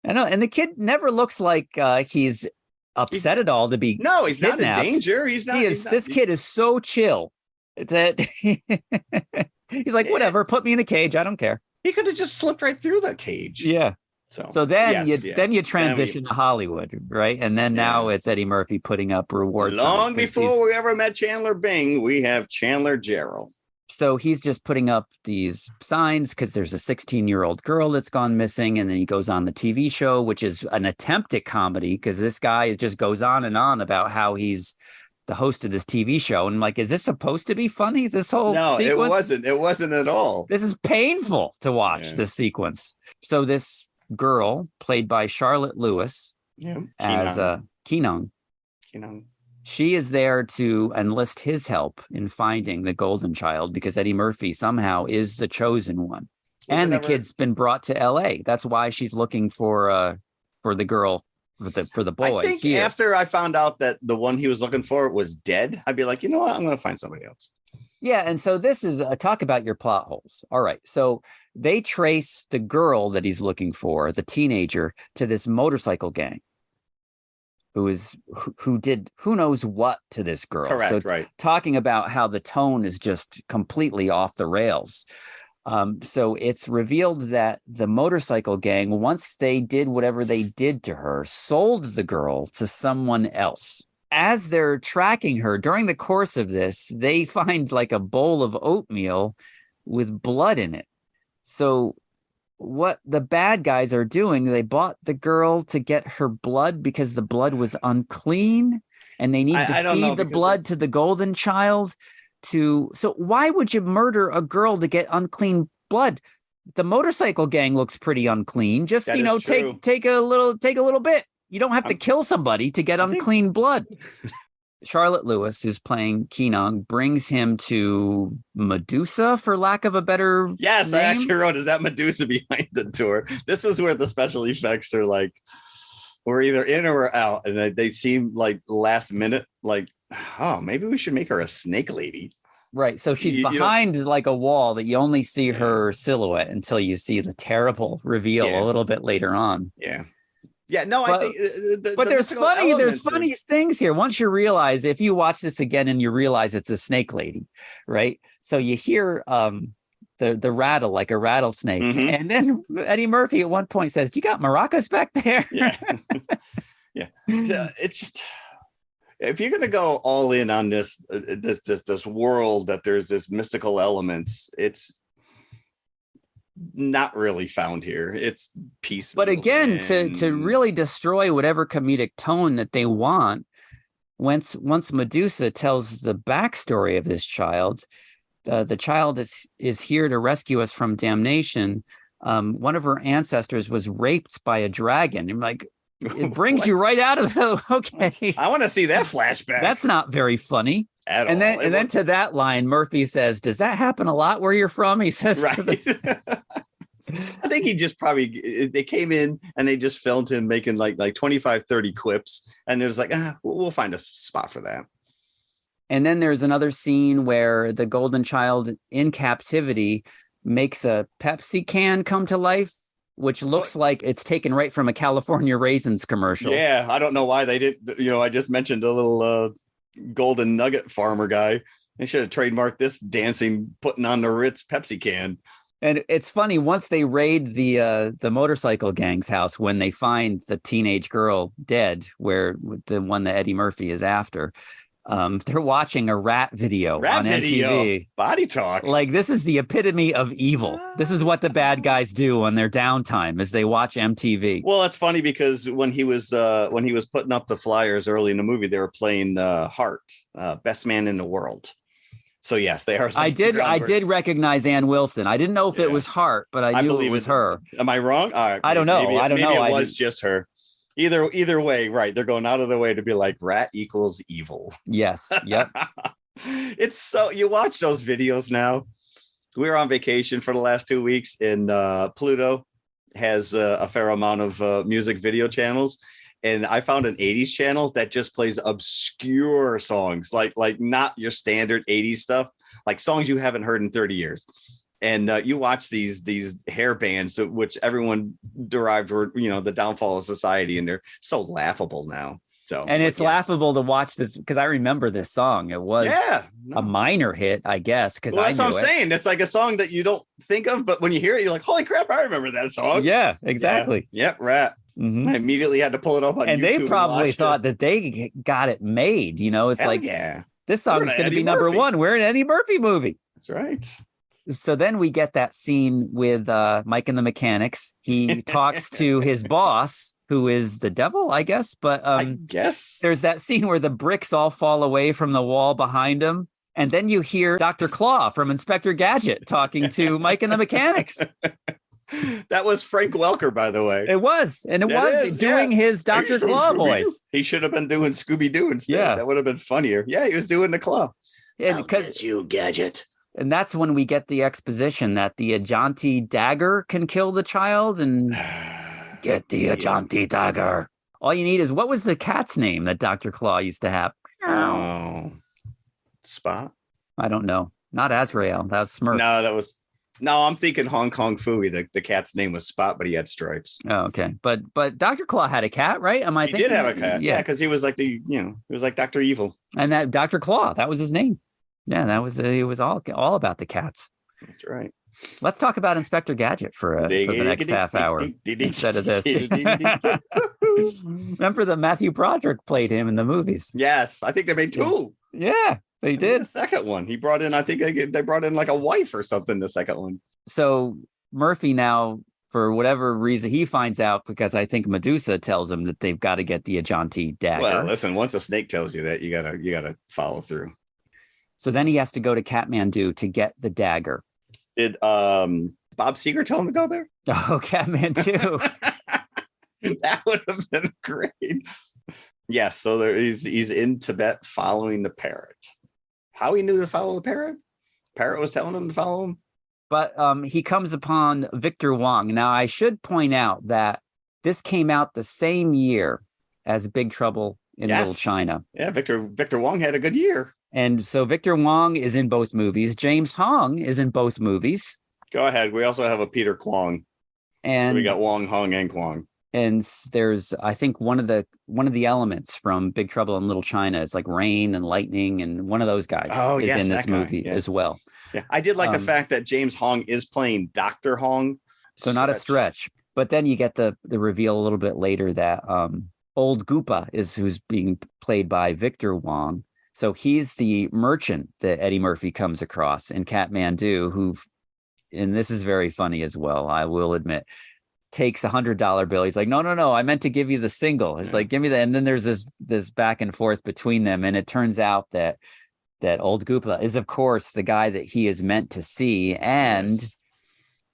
I know, and the kid never looks like he's upset at all to be. No, he's kidnapped. not in danger. He's not. This kid is so chill that he's like, whatever, put me in a cage. I don't care. He could have just slipped right through the cage. Yeah. So then you transition to Hollywood, right? And then now it's Eddie Murphy putting up rewards. Long before we ever met Chandler Bing, we have Chandler Gerald. So he's just putting up these signs because there's a 16-year-old girl that's gone missing. And then he goes on the TV show, which is an attempt at comedy because this guy just goes on and on about how he's the host of this TV show. And I'm like, is this supposed to be funny? This whole sequence? It wasn't at all. This is painful to watch, this sequence. So this girl, played by Charlotte Lewis, as Keenan. She is there to enlist his help in finding the golden child because Eddie Murphy somehow is the chosen one. And the kid's been brought to LA. That's why she's looking for the girl, for the boy. I think after I found out that the one he was looking for was dead, I'd be like, you know what? I'm going to find somebody else. Yeah. And so this is a talk about your plot holes. All right. So they trace the girl that he's looking for, the teenager, to this motorcycle gang. Who did who knows what to this girl. Correct, so right. Talking about how the tone is just completely off the rails. So it's revealed that the motorcycle gang, once they did whatever they did to her, sold the girl to someone else. As they're tracking her during the course of this, they find like a bowl of oatmeal with blood in it. So what the bad guys are doing, they bought the girl to get her blood because the blood was unclean and they need to feed the blood to the golden child. So why would you murder a girl to get unclean blood? The motorcycle gang looks pretty unclean. Just, take a little bit. You don't have to kill somebody to get unclean blood. Charlotte Lewis, who's playing Keenan, brings him to Medusa, for lack of a better Yes, name. I actually wrote, is that Medusa behind the door? This is where the special effects are like, we're either in or out. And they seem like last minute, like, oh, maybe we should make her a snake lady. Right. So she's behind like a wall that you only see her silhouette until you see the terrible reveal a little bit later on. Yeah. Yeah, no, I think but there's funny things here. Once you realize, if you watch this again and you realize it's a snake lady, right? So you hear the rattle like a rattlesnake. And then Eddie Murphy at one point says, "Do you got maracas back there?" Yeah. Yeah. So it's just, if you're going to go all in on this world that there's this mystical elements, it's not really found here. It's peaceful. But again, to really destroy whatever comedic tone that they want, once Medusa tells the backstory of this child, the child is here to rescue us from damnation. One of her ancestors was raped by a dragon. I'm like, it brings you right out of the okay. I want to see that flashback. That's not very funny. At and all. Then to that line, Murphy says, "Does that happen a lot where you're from?" He says, right. I think he just they came in and they just filmed him making like 25, 30 clips. And it was like, we'll find a spot for that. And then there's another scene where the golden child in captivity makes a Pepsi can come to life, which looks like it's taken right from a California Raisins commercial. Yeah, I don't know why they didn't. I just mentioned a little golden nugget farmer guy. They should have trademarked this dancing, putting on the Ritz Pepsi can. And it's funny, once they raid the motorcycle gang's house, when they find the teenage girl dead, where the one that Eddie Murphy is after, they're watching a rat video on MTV. Body talk. Like, this is the epitome of evil. This is what the bad guys do on their downtime, is they watch MTV. Well, that's funny because when he was putting up the flyers early in the movie, they were playing Heart, Best Man in the World. So yes, they are. I did recognize Ann Wilson. I didn't know if it was Hart, but I knew it was her. Am I wrong? All right, I don't know. Maybe it was just her. Either way, right? They're going out of their way to be like rat equals evil. Yes. Yep. It's so you watch those videos now. We were on vacation for the last 2 weeks, and Pluto has a fair amount of music video channels. And I found an 80s channel that just plays obscure songs, like not your standard 80s stuff, like songs you haven't heard in 30 years. And you watch these hair bands, which everyone derived were, the downfall of society, and they're so laughable now. So, and it's laughable to watch this because I remember this song. It was a minor hit, I guess. Because that's what I'm saying. It's like a song that you don't think of, but when you hear it, you're like, "Holy crap! I remember that song." Yeah, exactly. Yeah. Yep, rat. Mm-hmm. I immediately had to pull it up on YouTube. And they probably thought that they got it made. It's like, this song is going to be number one. We're an Eddie Murphy movie. That's right. So then we get that scene with Mike and the Mechanics. He talks to his boss, who is the devil, I guess. But I guess there's that scene where the bricks all fall away from the wall behind him. And then you hear Dr. Claw from Inspector Gadget talking to Mike and the Mechanics. That was Frank Welker, by the way. It was. And it was doing his Dr. Claw voice. He should have been doing Scooby-Doo instead. Yeah. That would have been funnier. Yeah, he was doing the Claw. And because you, Gadget. And that's when we get the exposition that the Ajanti dagger can kill the child. And get the Ajanti dagger. All you need is, what was the cat's name that Dr. Claw used to have? Oh, Spot? I don't know. Not Azrael. That was Smurfs. No, I'm thinking Hong Kong Phooey. The cat's name was Spot, but he had stripes. Oh, okay. But Dr. Claw had a cat, right? He did have a cat. Yeah, because he was like he was like Dr. Evil. And that Dr. Claw, that was his name. Yeah, that was it was all about the cats. That's right. Let's talk about Inspector Gadget for the next half hour instead of this. Remember that Matthew Broderick played him in the movies? Yes, I think they made two. Yeah, they did. The second one, he brought in, I think they brought in like a wife or something. The second one. So Murphy now, for whatever reason, he finds out because I think Medusa tells him that they've got to get the Ajanti dagger. Well, listen, once a snake tells you that, you gotta follow through. So then he has to go to Kathmandu to get the dagger. Did Bob Seger tell him to go there? Oh, Kathmandu. That would have been great. Yes, so he's in Tibet following the parrot. How he knew to follow the parrot? Parrot was telling him to follow him? But he comes upon Victor Wong. Now, I should point out that this came out the same year as Big Trouble in Little China. Yeah, Victor Wong had a good year. And so Victor Wong is in both movies. James Hong is in both movies. Go ahead. We also have a Peter Kwong. And so we got Wong, Hong, and Kwong. And there's, I think, one of the elements from Big Trouble in Little China is like rain and lightning, and one of those guys is in this movie as well. Yeah, I did like the fact that James Hong is playing Dr. Hong. So not a stretch. But then you get the reveal a little bit later that Old Goopa is who's being played by Victor Wong. So he's the merchant that Eddie Murphy comes across in Kathmandu, who, and this is very funny as well, I will admit, takes $100 bill. He's like, no, I meant to give you the single. It's like, give me that. And then there's this back and forth between them. And it turns out that Old Goopa is, of course, the guy that he is meant to see, and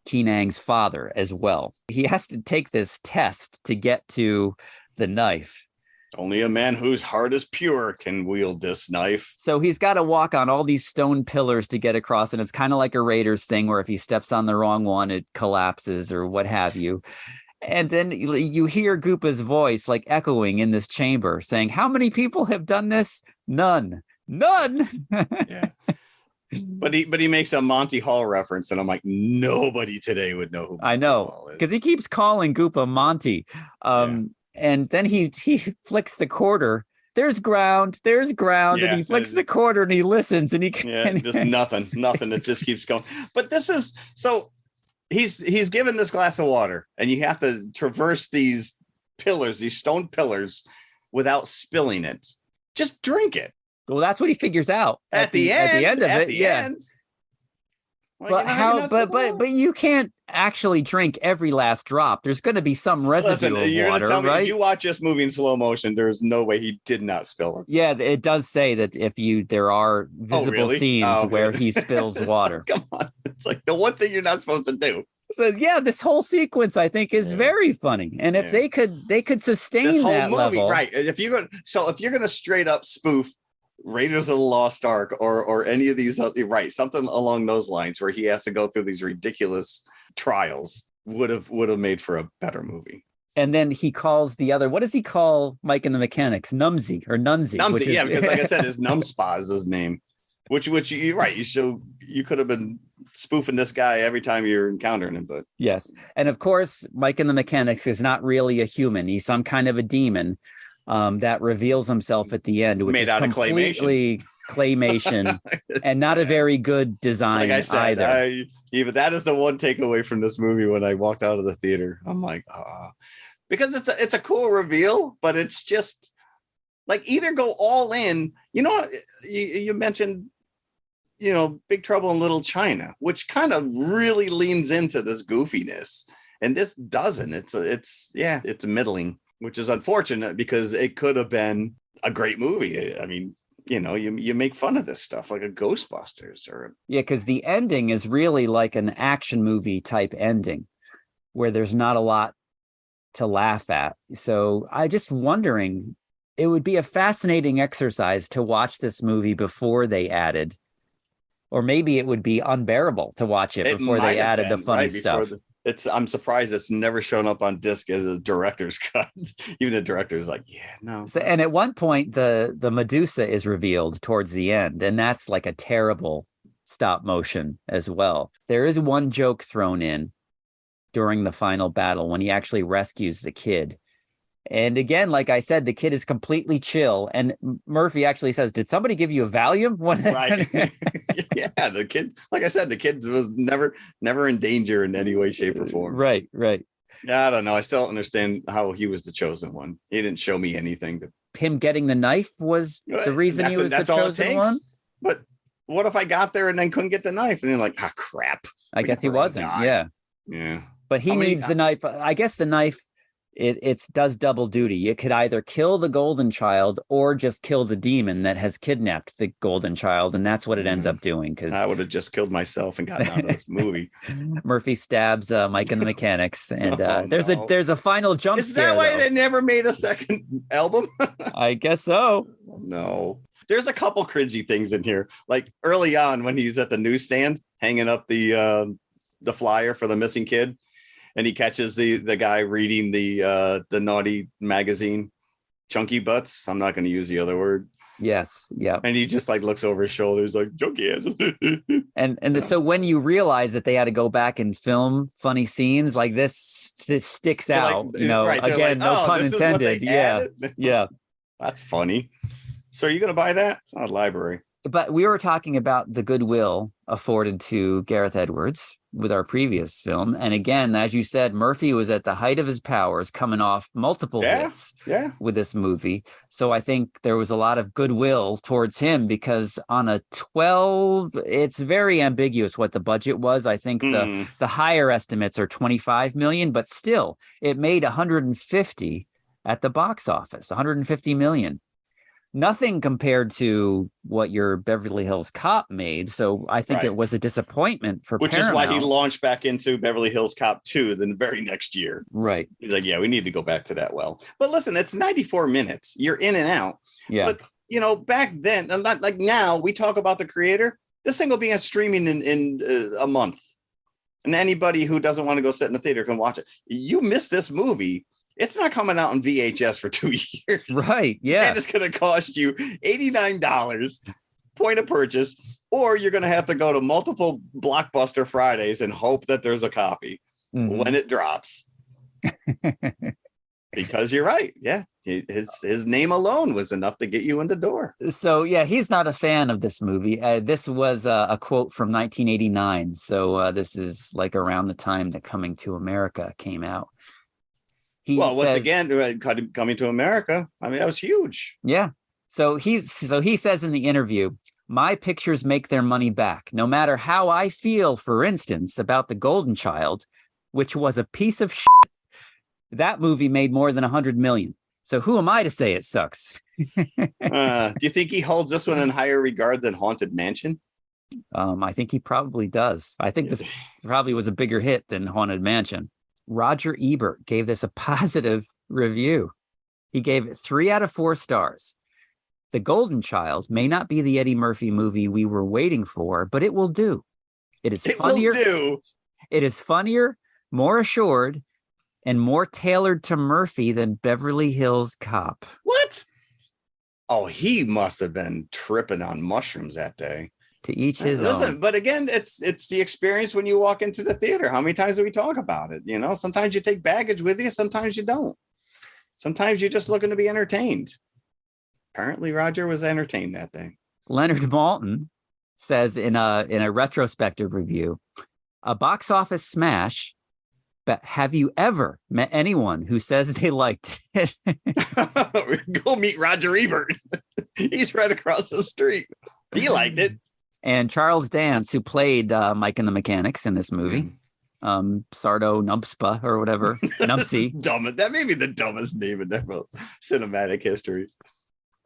Kenang's father as well. He has to take this test to get to the knife. Only a man whose heart is pure can wield this knife. So he's got to walk on all these stone pillars to get across. And it's kind of like a Raiders thing where if he steps on the wrong one, it collapses or what have you. And then you hear Goopa's voice like echoing in this chamber saying, how many people have done this? None. Yeah. But he makes a Monty Hall reference, and I'm like, nobody today would know who I know, because he keeps calling Goopa Monty. And then he flicks the quarter. There's ground. And he flicks the quarter and he listens and he can. Just nothing. It just keeps going. But this is so he's given this glass of water, and you have to traverse these pillars, these stone pillars, without spilling it. Just drink it. Well, that's what he figures out at the end of it. Well, But you know how how? you're not supposed to- But you can't actually drink every last drop. There's going to be some residue Listen, of you're water, gonna tell me right? if you watch this movie in slow motion, there's no way he did not spill it. Yeah, it does say that there are visible really? scenes Oh, where good. he spills It's water. like, come on, it's like the one thing you're not supposed to do. So yeah, this whole sequence I think is Yeah. very funny, and if Yeah. they could sustain This whole that movie, level, right? If you're gonna straight up spoof Raiders of the Lost Ark or any of these, right? Something along those lines where he has to go through these ridiculous trials would have made for a better movie. And then he calls the other. What does he call Mike and the Mechanics? Numsy or Nunzy? Numsy, which is, yeah, because like I said, his Numspa is his name. Which you're right. You could have been spoofing this guy every time you're encountering him, but yes. And of course, Mike and the Mechanics is not really a human. He's some kind of a demon that reveals himself at the end, which Made is out of completely claymation and not a very good design like I said, either. Even that is the one takeaway from this movie when I walked out of the theater. I'm like, because it's a cool reveal, but it's just like either go all in. You know, you mentioned, Big Trouble in Little China, which kind of really leans into this goofiness, and this doesn't. It's middling, which is unfortunate because it could have been a great movie. I mean, you make fun of this stuff like a Ghostbusters or because the ending is really like an action movie type ending where there's not a lot to laugh at. So I just wondering, it would be a fascinating exercise to watch this movie before they added, or maybe it would be unbearable to watch it before they added the funny stuff. I'm surprised it's never shown up on disc as a director's cut. Even the director's like, yeah, no. So, and at one point, the Medusa is revealed towards the end, and that's like a terrible stop motion as well. There is one joke thrown in during the final battle when he actually rescues the kid. And again, like I said, the kid is completely chill. And Murphy actually says, "Did somebody give you a Valium?" Right. Yeah, the kid, like I said, the kid was never in danger in any way, shape, or form. Right. Yeah, I don't know. I still don't understand how he was the chosen one. He didn't show me anything. Him getting the knife was the reason he was the chosen one. But what if I got there and then couldn't get the knife? And then like, crap. I guess he wasn't. Yeah. But he needs the knife. I guess the knife, it does double duty. It could either kill the golden child or just kill the demon that has kidnapped the golden child, and that's what it ends up doing. Because I would have just killed myself and gotten out of this movie. Murphy stabs Mike and the Mechanics, and there's a final jump scare. Is that why they never made a second album? I guess so. No. There's a couple cringy things in here, like early on when he's at the newsstand hanging up the flyer for the missing kid. And he catches the guy reading the naughty magazine, Chunky Butts. I'm not going to use the other word. Yes. Yeah. And he just like looks over his shoulder. He's like, chunky ass. and so when you realize that they had to go back and film funny scenes like this sticks out, right, again, like, no pun intended. Yeah. Yeah. That's funny. So are you going to buy that? It's not a library. But we were talking about the goodwill afforded to Gareth Edwards with our previous film. And again, as you said, Murphy was at the height of his powers, coming off multiple hits with this movie. So I think there was a lot of goodwill towards him because on a 12, it's very ambiguous what the budget was. I think the higher estimates are 25 million, but still it made 150 at the box office, 150 million. Nothing compared to what your Beverly Hills Cop made. So I think it was a disappointment for Paramount. Is why he launched back into Beverly Hills Cop 2 the very next year. Right. He's like, yeah, we need to go back to that well. But listen, it's 94 minutes. You're in and out. Yeah. But, back then, not like now, we talk about the creator. This thing will be on streaming in a month. And anybody who doesn't want to go sit in the theater can watch it. You missed this movie. It's not coming out in VHS for 2 years. Right. Yeah. And it's going to cost you $89 point of purchase, or you're going to have to go to multiple Blockbuster Fridays and hope that there's a copy when it drops. Because you're right. Yeah. His name alone was enough to get you in the door. So, yeah, he's not a fan of this movie. This was a quote from 1989. So this is like around the time that Coming to America came out. Once again, Coming to America, I mean, that was huge. Yeah. So he says in the interview, My pictures make their money back, no matter how I feel, for instance, about The Golden Child, which was a piece of shit. That movie made more than 100 million. So who am I to say it sucks? Do you think he holds this one in higher regard than Haunted Mansion? I think he probably does. I think this probably was a bigger hit than Haunted Mansion. Roger Ebert gave this a positive review. He gave it 3 out of 4 stars. The Golden Child may not be the Eddie Murphy movie we were waiting for, but it will do. It is funnier. Will do. It is funnier, more assured, and more tailored to Murphy than Beverly Hills Cop. What? Oh, he must have been tripping on mushrooms that day. To each his own. But again, it's the experience when you walk into the theater. How many times do we talk about it? You know, sometimes you take baggage with you, sometimes you don't. Sometimes you're just looking to be entertained. Apparently, Roger was entertained that day. Leonard Maltin says in a retrospective review, a box office smash, but have you ever met anyone who says they liked it? Go meet Roger Ebert. He's right across the street. He liked it. And Charles Dance, who played Mike and the Mechanics in this movie, Sardo Numpspa or whatever, Numpsy. That may be the dumbest name in cinematic history.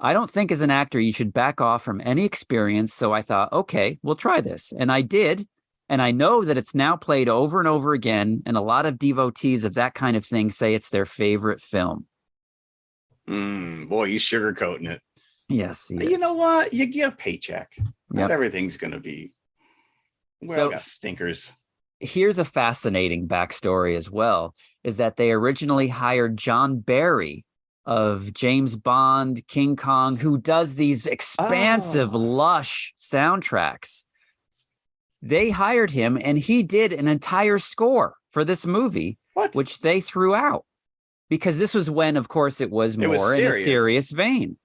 I don't think as an actor you should back off from any experience, so I thought, okay, we'll try this. And I did, and I know that it's now played over and over again, and a lot of devotees of that kind of thing say it's their favorite film. Boy, he's sugarcoating it. Yes. You know what? You get a paycheck. Not everything's going to be. We all got stinkers. Here's a fascinating backstory as well, is that they originally hired John Barry of James Bond, King Kong, who does these expansive, lush soundtracks. They hired him and he did an entire score for this movie, which they threw out because this was when, of course, it was more in a serious vein.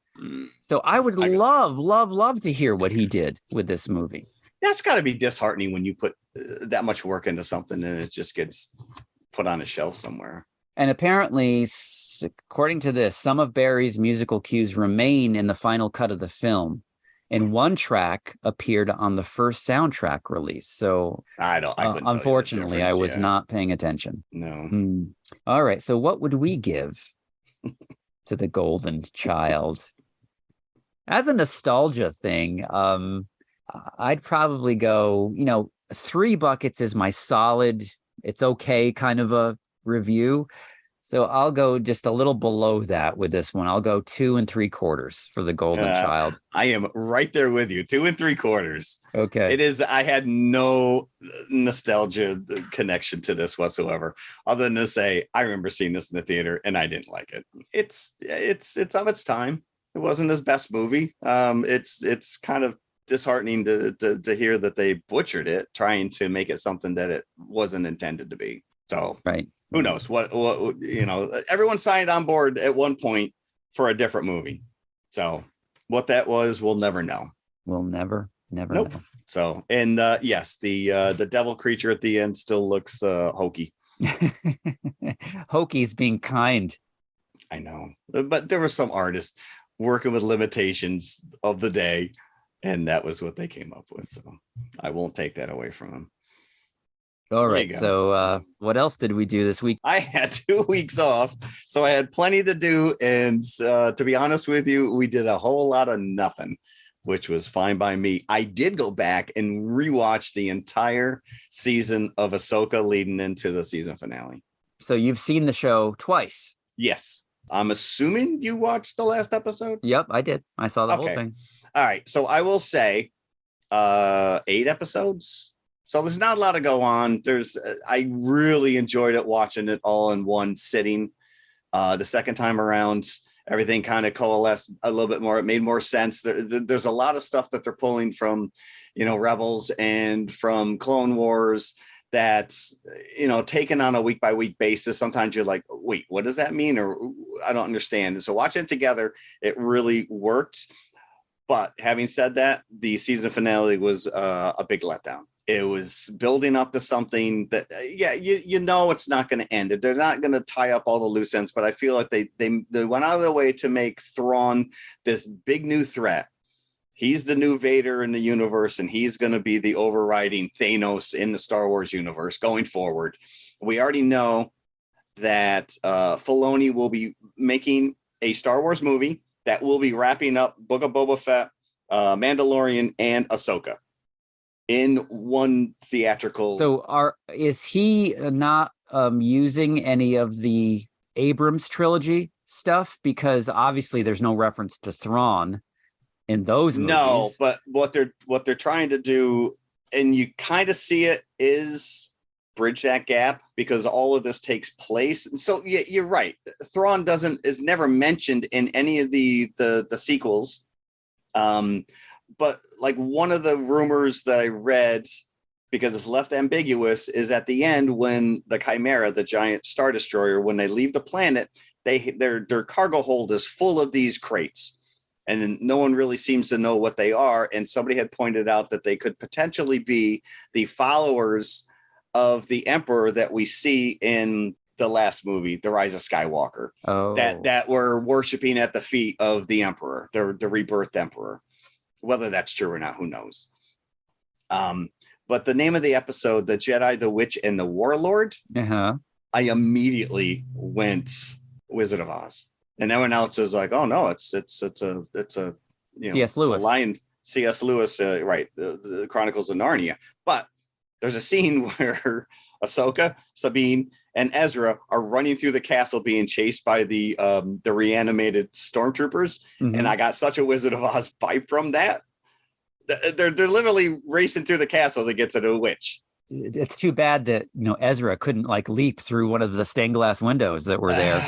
So I would love to hear what he did with this movie. That's got to be disheartening when you put that much work into something and it just gets put on a shelf somewhere. And apparently, according to this, some of Barry's musical cues remain in the final cut of the film. And one track appeared on the first soundtrack release. So unfortunately, I was not paying attention. No. All right. So what would we give to The Golden Child? As a nostalgia thing, I'd probably go, 3 buckets is my solid, it's okay kind of a review. So I'll go just a little below that with this one. I'll go 2 3/4 for The Golden Child. I am right there with you. 2 3/4. Okay. It is. I had no nostalgia connection to this whatsoever, other than to say I remember seeing this in the theater and I didn't like it. It's of its time. It wasn't his best movie. It's kind of disheartening to hear that they butchered it, trying to make it something that it wasn't intended to be. So right. Who knows what everyone signed on board at one point for a different movie. So what that was, we'll never know. We'll never know. So, and yes, the devil creature at the end still looks hokey. Hokey's being kind. I know, but there were some artists working with limitations of the day, and that was what they came up with. So I won't take that away from them. All right. So what else did we do this week? I had 2 weeks off, so I had plenty to do. And to be honest with you, we did a whole lot of nothing, which was fine by me. I did go back and rewatch the entire season of Ahsoka leading into the season finale. So you've seen the show twice? Yes. I'm assuming you watched the last episode? Yep, I did. I saw the whole thing. All right. So I will say 8 episodes. So there's not a lot to go on. I really enjoyed it, watching it all in one sitting. The second time around, everything kind of coalesced a little bit more. It made more sense. There's a lot of stuff that they're pulling from, Rebels and from Clone Wars that's, taken on a week by week basis. Sometimes you're like, wait, what does that mean? Or I don't understand. And so watching it together, it really worked. But having said that, the season finale was a big letdown. It was building up to something that, it's not going to end. They're not going to tie up all the loose ends, but I feel like they went out of their way to make Thrawn this big new threat. He's the new Vader in the universe, and he's going to be the overriding Thanos in the Star Wars universe going forward. We already know that Filoni will be making a Star Wars movie that will be wrapping up Book of Boba Fett, Mandalorian, and Ahsoka in one theatrical. So is he not using any of the Abrams trilogy stuff? Because obviously there's no reference to Thrawn in those movies. No, but what they're trying to do, and you kind of see it, is bridge that gap, because all of this takes place. And so yeah, you're right. Thrawn is never mentioned in any of the sequels. But like one of the rumors that I read, because it's left ambiguous, is at the end when the Chimera, the giant Star Destroyer, when they leave the planet, their cargo hold is full of these crates. And then no one really seems to know what they are. And somebody had pointed out that they could potentially be the followers of the Emperor that we see in the last movie, The Rise of Skywalker, that were worshiping at the feet of the Emperor, the rebirthed Emperor. Whether that's true or not, who knows? But the name of the episode, The Jedi, the Witch, and the Warlord, I immediately went Wizard of Oz. And everyone else is like, oh no, it's a C.S. Lewis. Lion, C.S. Lewis, right? The Chronicles of Narnia. But there's a scene where Ahsoka, Sabine, and Ezra are running through the castle, being chased by the reanimated stormtroopers, and I got such a Wizard of Oz vibe from that. They're literally racing through the castle to get to the witch. It's too bad that Ezra couldn't leap through one of the stained glass windows that were there.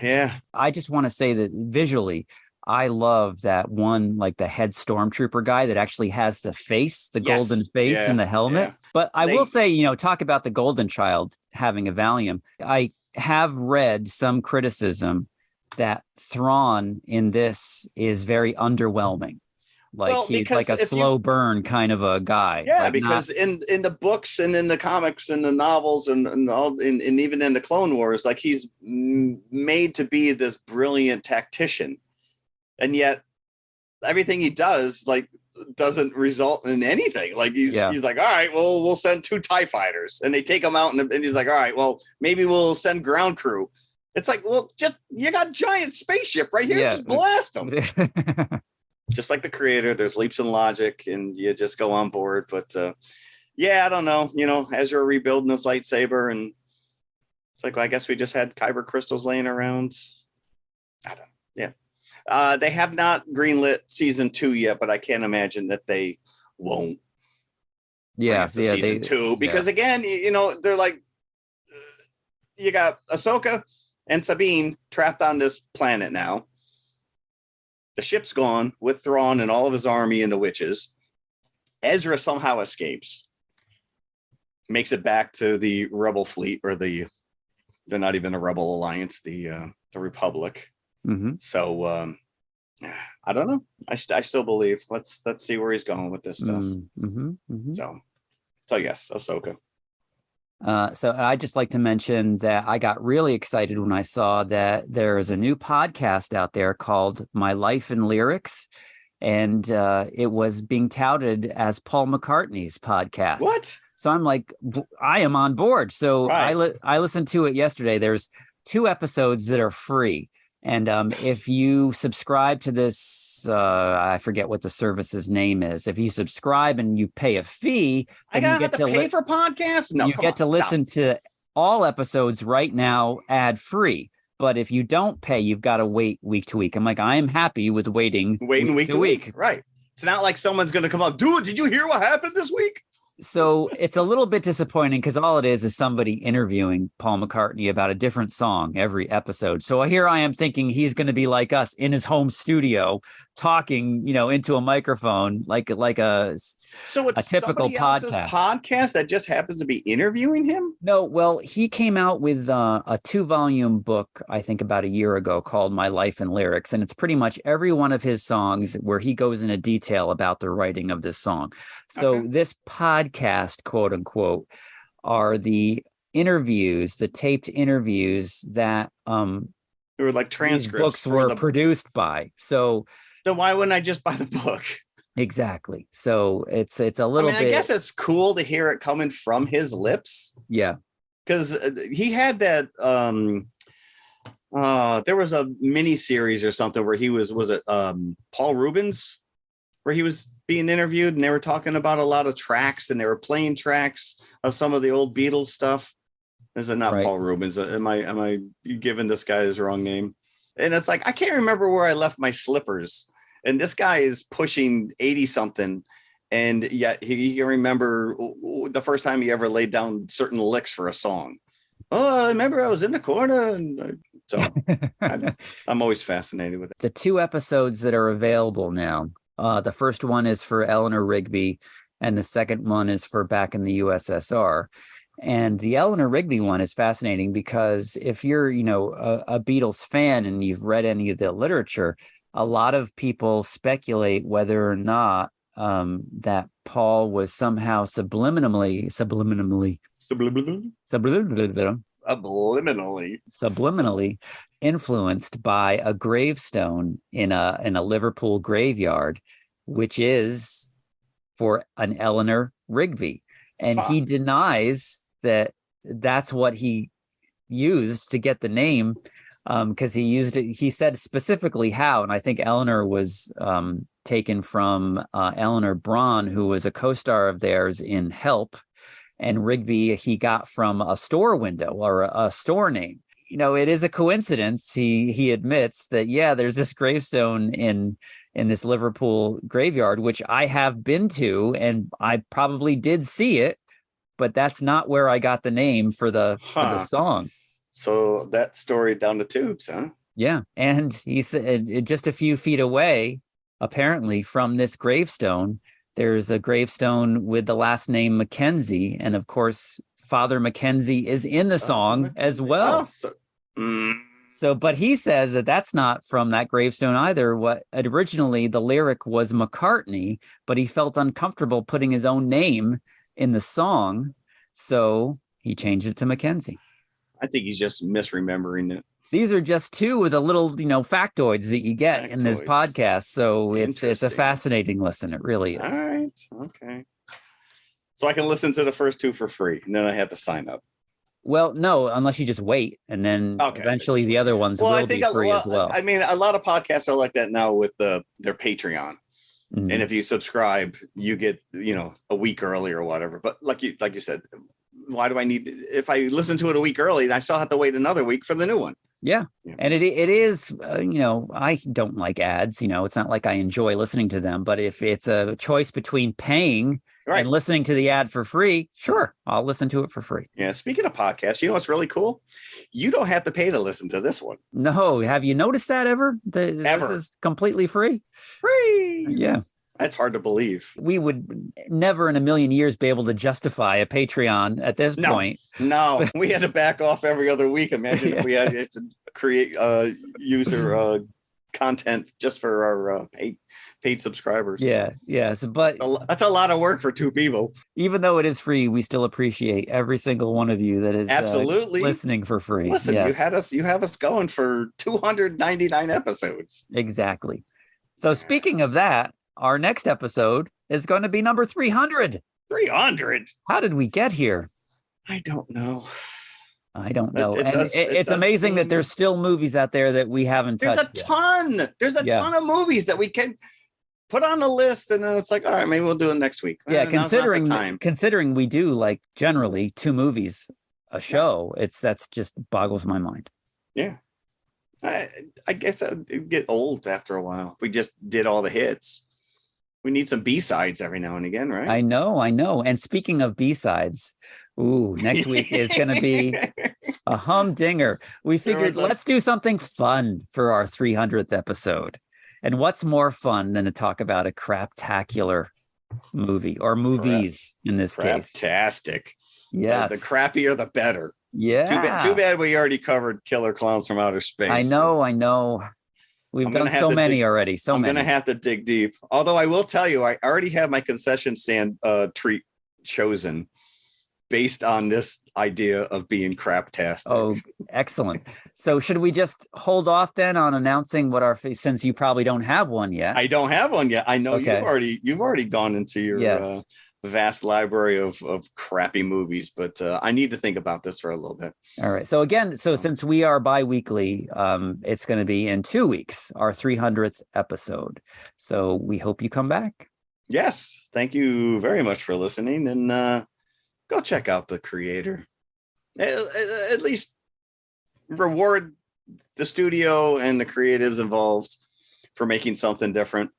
Yeah. I just want to say that visually, I love that one, the head stormtrooper guy that actually has the face, the golden face and the helmet. Yeah. But I will say, talk about the Golden Child having a Valium. I have read some criticism that Thrawn in this is very underwhelming. He's like a slow burn kind of a guy. Yeah, because in the books and in the comics and the novels and all, and even in the Clone Wars, he's made to be this brilliant tactician, and yet everything he does doesn't result in anything. He's like, all right, well, we'll send 2 TIE fighters, and they take him out, and he's like, all right, well, maybe we'll send ground crew. It's like, well, just you got giant spaceship right here, just blast them. Just like the creator, there's leaps in logic, and you just go on board. But I don't know. Ezra rebuilding his lightsaber, and it's like, well, I guess we just had kyber crystals laying around. I don't know. Yeah. They have not greenlit season 2 yet, but I can't imagine that they won't. Yeah, season 2, because again, they're like, you got Ahsoka and Sabine trapped on this planet now. The ship's gone with Thrawn and all of his army and the witches. Ezra somehow escapes, makes it back to the Rebel fleet, or they're not even a Rebel alliance, the Republic. So I don't know. I still believe. Let's see where he's going with this stuff. So yes, Ahsoka. So I'd just like to mention that I got really excited when I saw that there is a new podcast out there called My Life in Lyrics, and it was being touted as Paul McCartney's podcast. What? So I'm like, I am on board. So I listened to it yesterday. There's 2 episodes that are free. And if you subscribe to this, I forget what the service's name is. If you subscribe and you pay a fee, I gotta have to pay for podcasts. No, you get to listen to all episodes right now ad free. But if you don't pay, you've got to wait week to week. I'm like, I am happy with waiting week to week. Right. It's not like someone's going to come up, dude, did you hear what happened this week? So it's a little bit disappointing, because all it is somebody interviewing Paul McCartney about a different song every episode. So here I am thinking he's going to be like us in his home studio, talking, into a microphone, like a typical podcast that just happens to be interviewing him. No, well, he came out with a 2-volume book, I think about a year ago, called My Life in Lyrics. And it's pretty much every one of his songs where he goes into detail about the writing of this song. So this podcast, quote unquote, are the interviews, the taped interviews that they were like transcripts. These books were produced by. So why wouldn't I just buy the book? Exactly. So it's a I little mean, I bit. guess it's cool to hear it coming from his lips Yeah. because he had that. There was a mini series or something where he was it Paul Rubens, where he was being interviewed and they were talking about a lot of tracks and they were playing tracks of some of the old Beatles stuff. Is it not Right. Paul Rubens? Am I giving this guy his wrong name? And it's like I can't remember where I left my slippers. And this guy is pushing 80 something. And yet he can remember the first time he ever laid down certain licks for a song. Oh, I remember I was in the corner. And so I'm always fascinated with it. The 2 episodes that are available now, the first one is for Eleanor Rigby, and the second one is for Back in the USSR. And the Eleanor Rigby one is fascinating because if you're, a Beatles fan and you've read any of the literature, a lot of people speculate whether or not that Paul was somehow subliminally influenced by a gravestone in a Liverpool graveyard, which is for an Eleanor Rigby. And he denies that that's what he used to get the name, because he used it. He said specifically how, and I think Eleanor was taken from Eleanor Braun, who was a co-star of theirs in Help, and Rigby he got from a store window or a store name. It is a coincidence. He admits that, yeah, there's this gravestone in this Liverpool graveyard, which I have been to, and I probably did see it, but that's not where I got the name for the song. So that story down the tubes, huh? Yeah. And he said just a few feet away, apparently from this gravestone, there's a gravestone with the last name Mackenzie. And of course, Father Mackenzie is in the song as well. So, but he says that that's not from that gravestone either. What originally the lyric was McCartney, but he felt uncomfortable putting his own name in the song. So he changed it to Mackenzie. I think he's just misremembering it. These are just 2 of the little, factoids that you get in this podcast. So it's a fascinating listen. It really is. All right. Okay. So I can listen to the first 2 for free, and then I have to sign up. Well, no, unless you just wait, and then eventually the other ones will be free as well. I mean, a lot of podcasts are like that now with their Patreon. Mm-hmm. And if you subscribe, you get, a week early or whatever. But like you said, why do I need, if I listen to it a week early, I still have to wait another week for the new one. Yeah. And it is, I don't like ads, it's not like I enjoy listening to them, but if it's a choice between paying and listening to the ad for free, sure, I'll listen to it for free. Yeah. Speaking of podcasts, what's really cool? You don't have to pay to listen to this one. No. Have you noticed that ever? Ever. This is completely free. Free. Yeah. That's hard to believe. We would never in a million years be able to justify a Patreon at this point. No, we had to back off every other week. Imagine if we had to create user content just for our paid subscribers. Yeah, yes, but that's a lot of work for 2 people. Even though it is free, we still appreciate every single one of you that is absolutely listening for free. Listen, yes. you have us going for 299 episodes. Exactly. So speaking of that, our next episode is going to be number 300. 300? How did we get here? I don't know. It's amazing that there's still movies out there that we haven't touched. There's a ton of movies that we can put on a list, and then it's like, all right, maybe we'll do it next week. Yeah, considering we do like generally 2 movies a show, that's just boggles my mind. Yeah. I guess it'd get old after a while. We just did all the hits. We need some B-sides every now and again, right? I know. And speaking of B-sides, next week is going to be a humdinger. We figured let's do something fun for our 300th episode. And what's more fun than to talk about a craptacular movie or movies in this case? Fantastic. Yes. The crappier, the better. Yeah. Too bad we already covered Killer Clowns from Outer Space. I know. We've done so many already. I'm going to have to dig deep. Although I will tell you, I already have my concession stand treat chosen. based on this idea of being craptastic. Oh, excellent. So should we just hold off then on announcing what since you probably don't have one yet? I don't have one yet. I know Okay. you've already gone into your Yes. vast library of crappy movies, but I need to think about this for a little bit. All right. So again, since we are bi-weekly, it's going to be in 2 weeks, our 300th episode. So we hope you come back. Yes. Thank you very much for listening, and go check out The Creator. At least reward the studio and the creatives involved for making something different.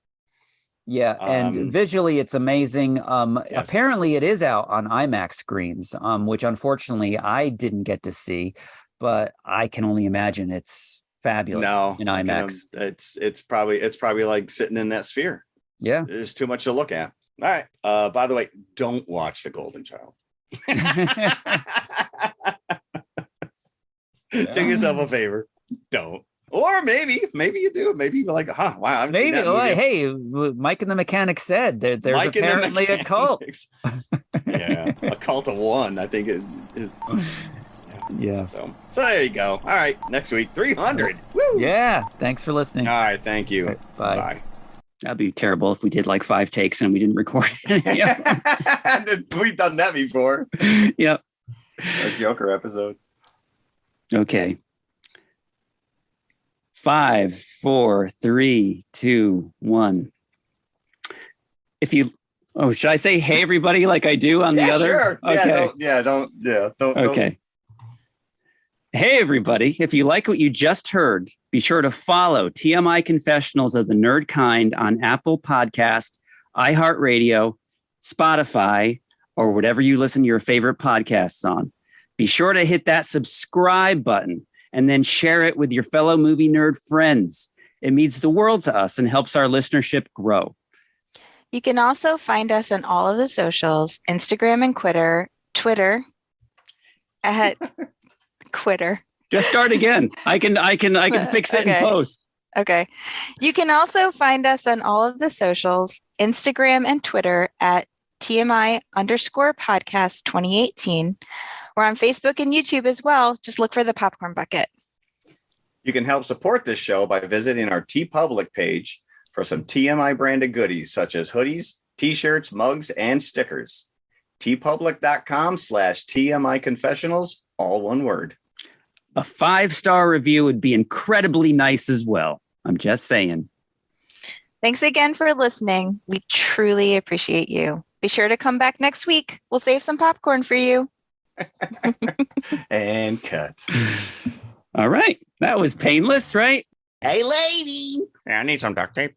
Yeah, and visually it's amazing. Yes. Apparently it is out on IMAX screens, which unfortunately I didn't get to see, but I can only imagine it's fabulous in IMAX. It's probably like sitting in that sphere. Yeah. There's too much to look at. All right. By the way, don't watch The Golden Child. Do yourself a favor. Don't. Or maybe you do. Maybe you're like, wow, I haven't seen that movie. Hey, Mike and the Mechanic said there's Mike apparently a cult. Yeah, a cult of one, I think it is. Yeah. So there you go. All right, next week, 300. Woo! Yeah. Thanks for listening. All right, thank you. Right, bye. Bye. That'd be terrible if we did like 5 takes and we didn't record it. We've done that before. Yep. A Joker episode. Okay. 5, 4, 3, 2, 1. Should I say hey everybody like I do on the other? Sure. Okay. Don't. Okay. Hey everybody, if you like what you just heard, be sure to follow TMI Confessionals of the Nerd Kind on Apple Podcast, iHeartRadio, Spotify, or whatever you listen to your favorite podcasts on. Be sure to hit that subscribe button and then share it with your fellow movie nerd friends. It means the world to us and helps our listenership grow. You can also find us on all of the socials, Instagram and Twitter at Quitter. Just start again. I can fix it in post. Okay. You can also find us on all of the socials, Instagram and Twitter at TMI_podcast 2018. We're on Facebook and YouTube as well. Just look for the Popcorn Bucket. You can help support this show by visiting our TeePublic page for some TMI branded goodies such as hoodies, t-shirts, mugs, and stickers. tpublic.com/TMI Confessionals, all one word. A 5-star review would be incredibly nice as well. I'm just saying. Thanks again for listening. We truly appreciate you. Be sure to come back next week. We'll save some popcorn for you. And cut. All right. That was painless, right? Hey, lady. I need some duct tape.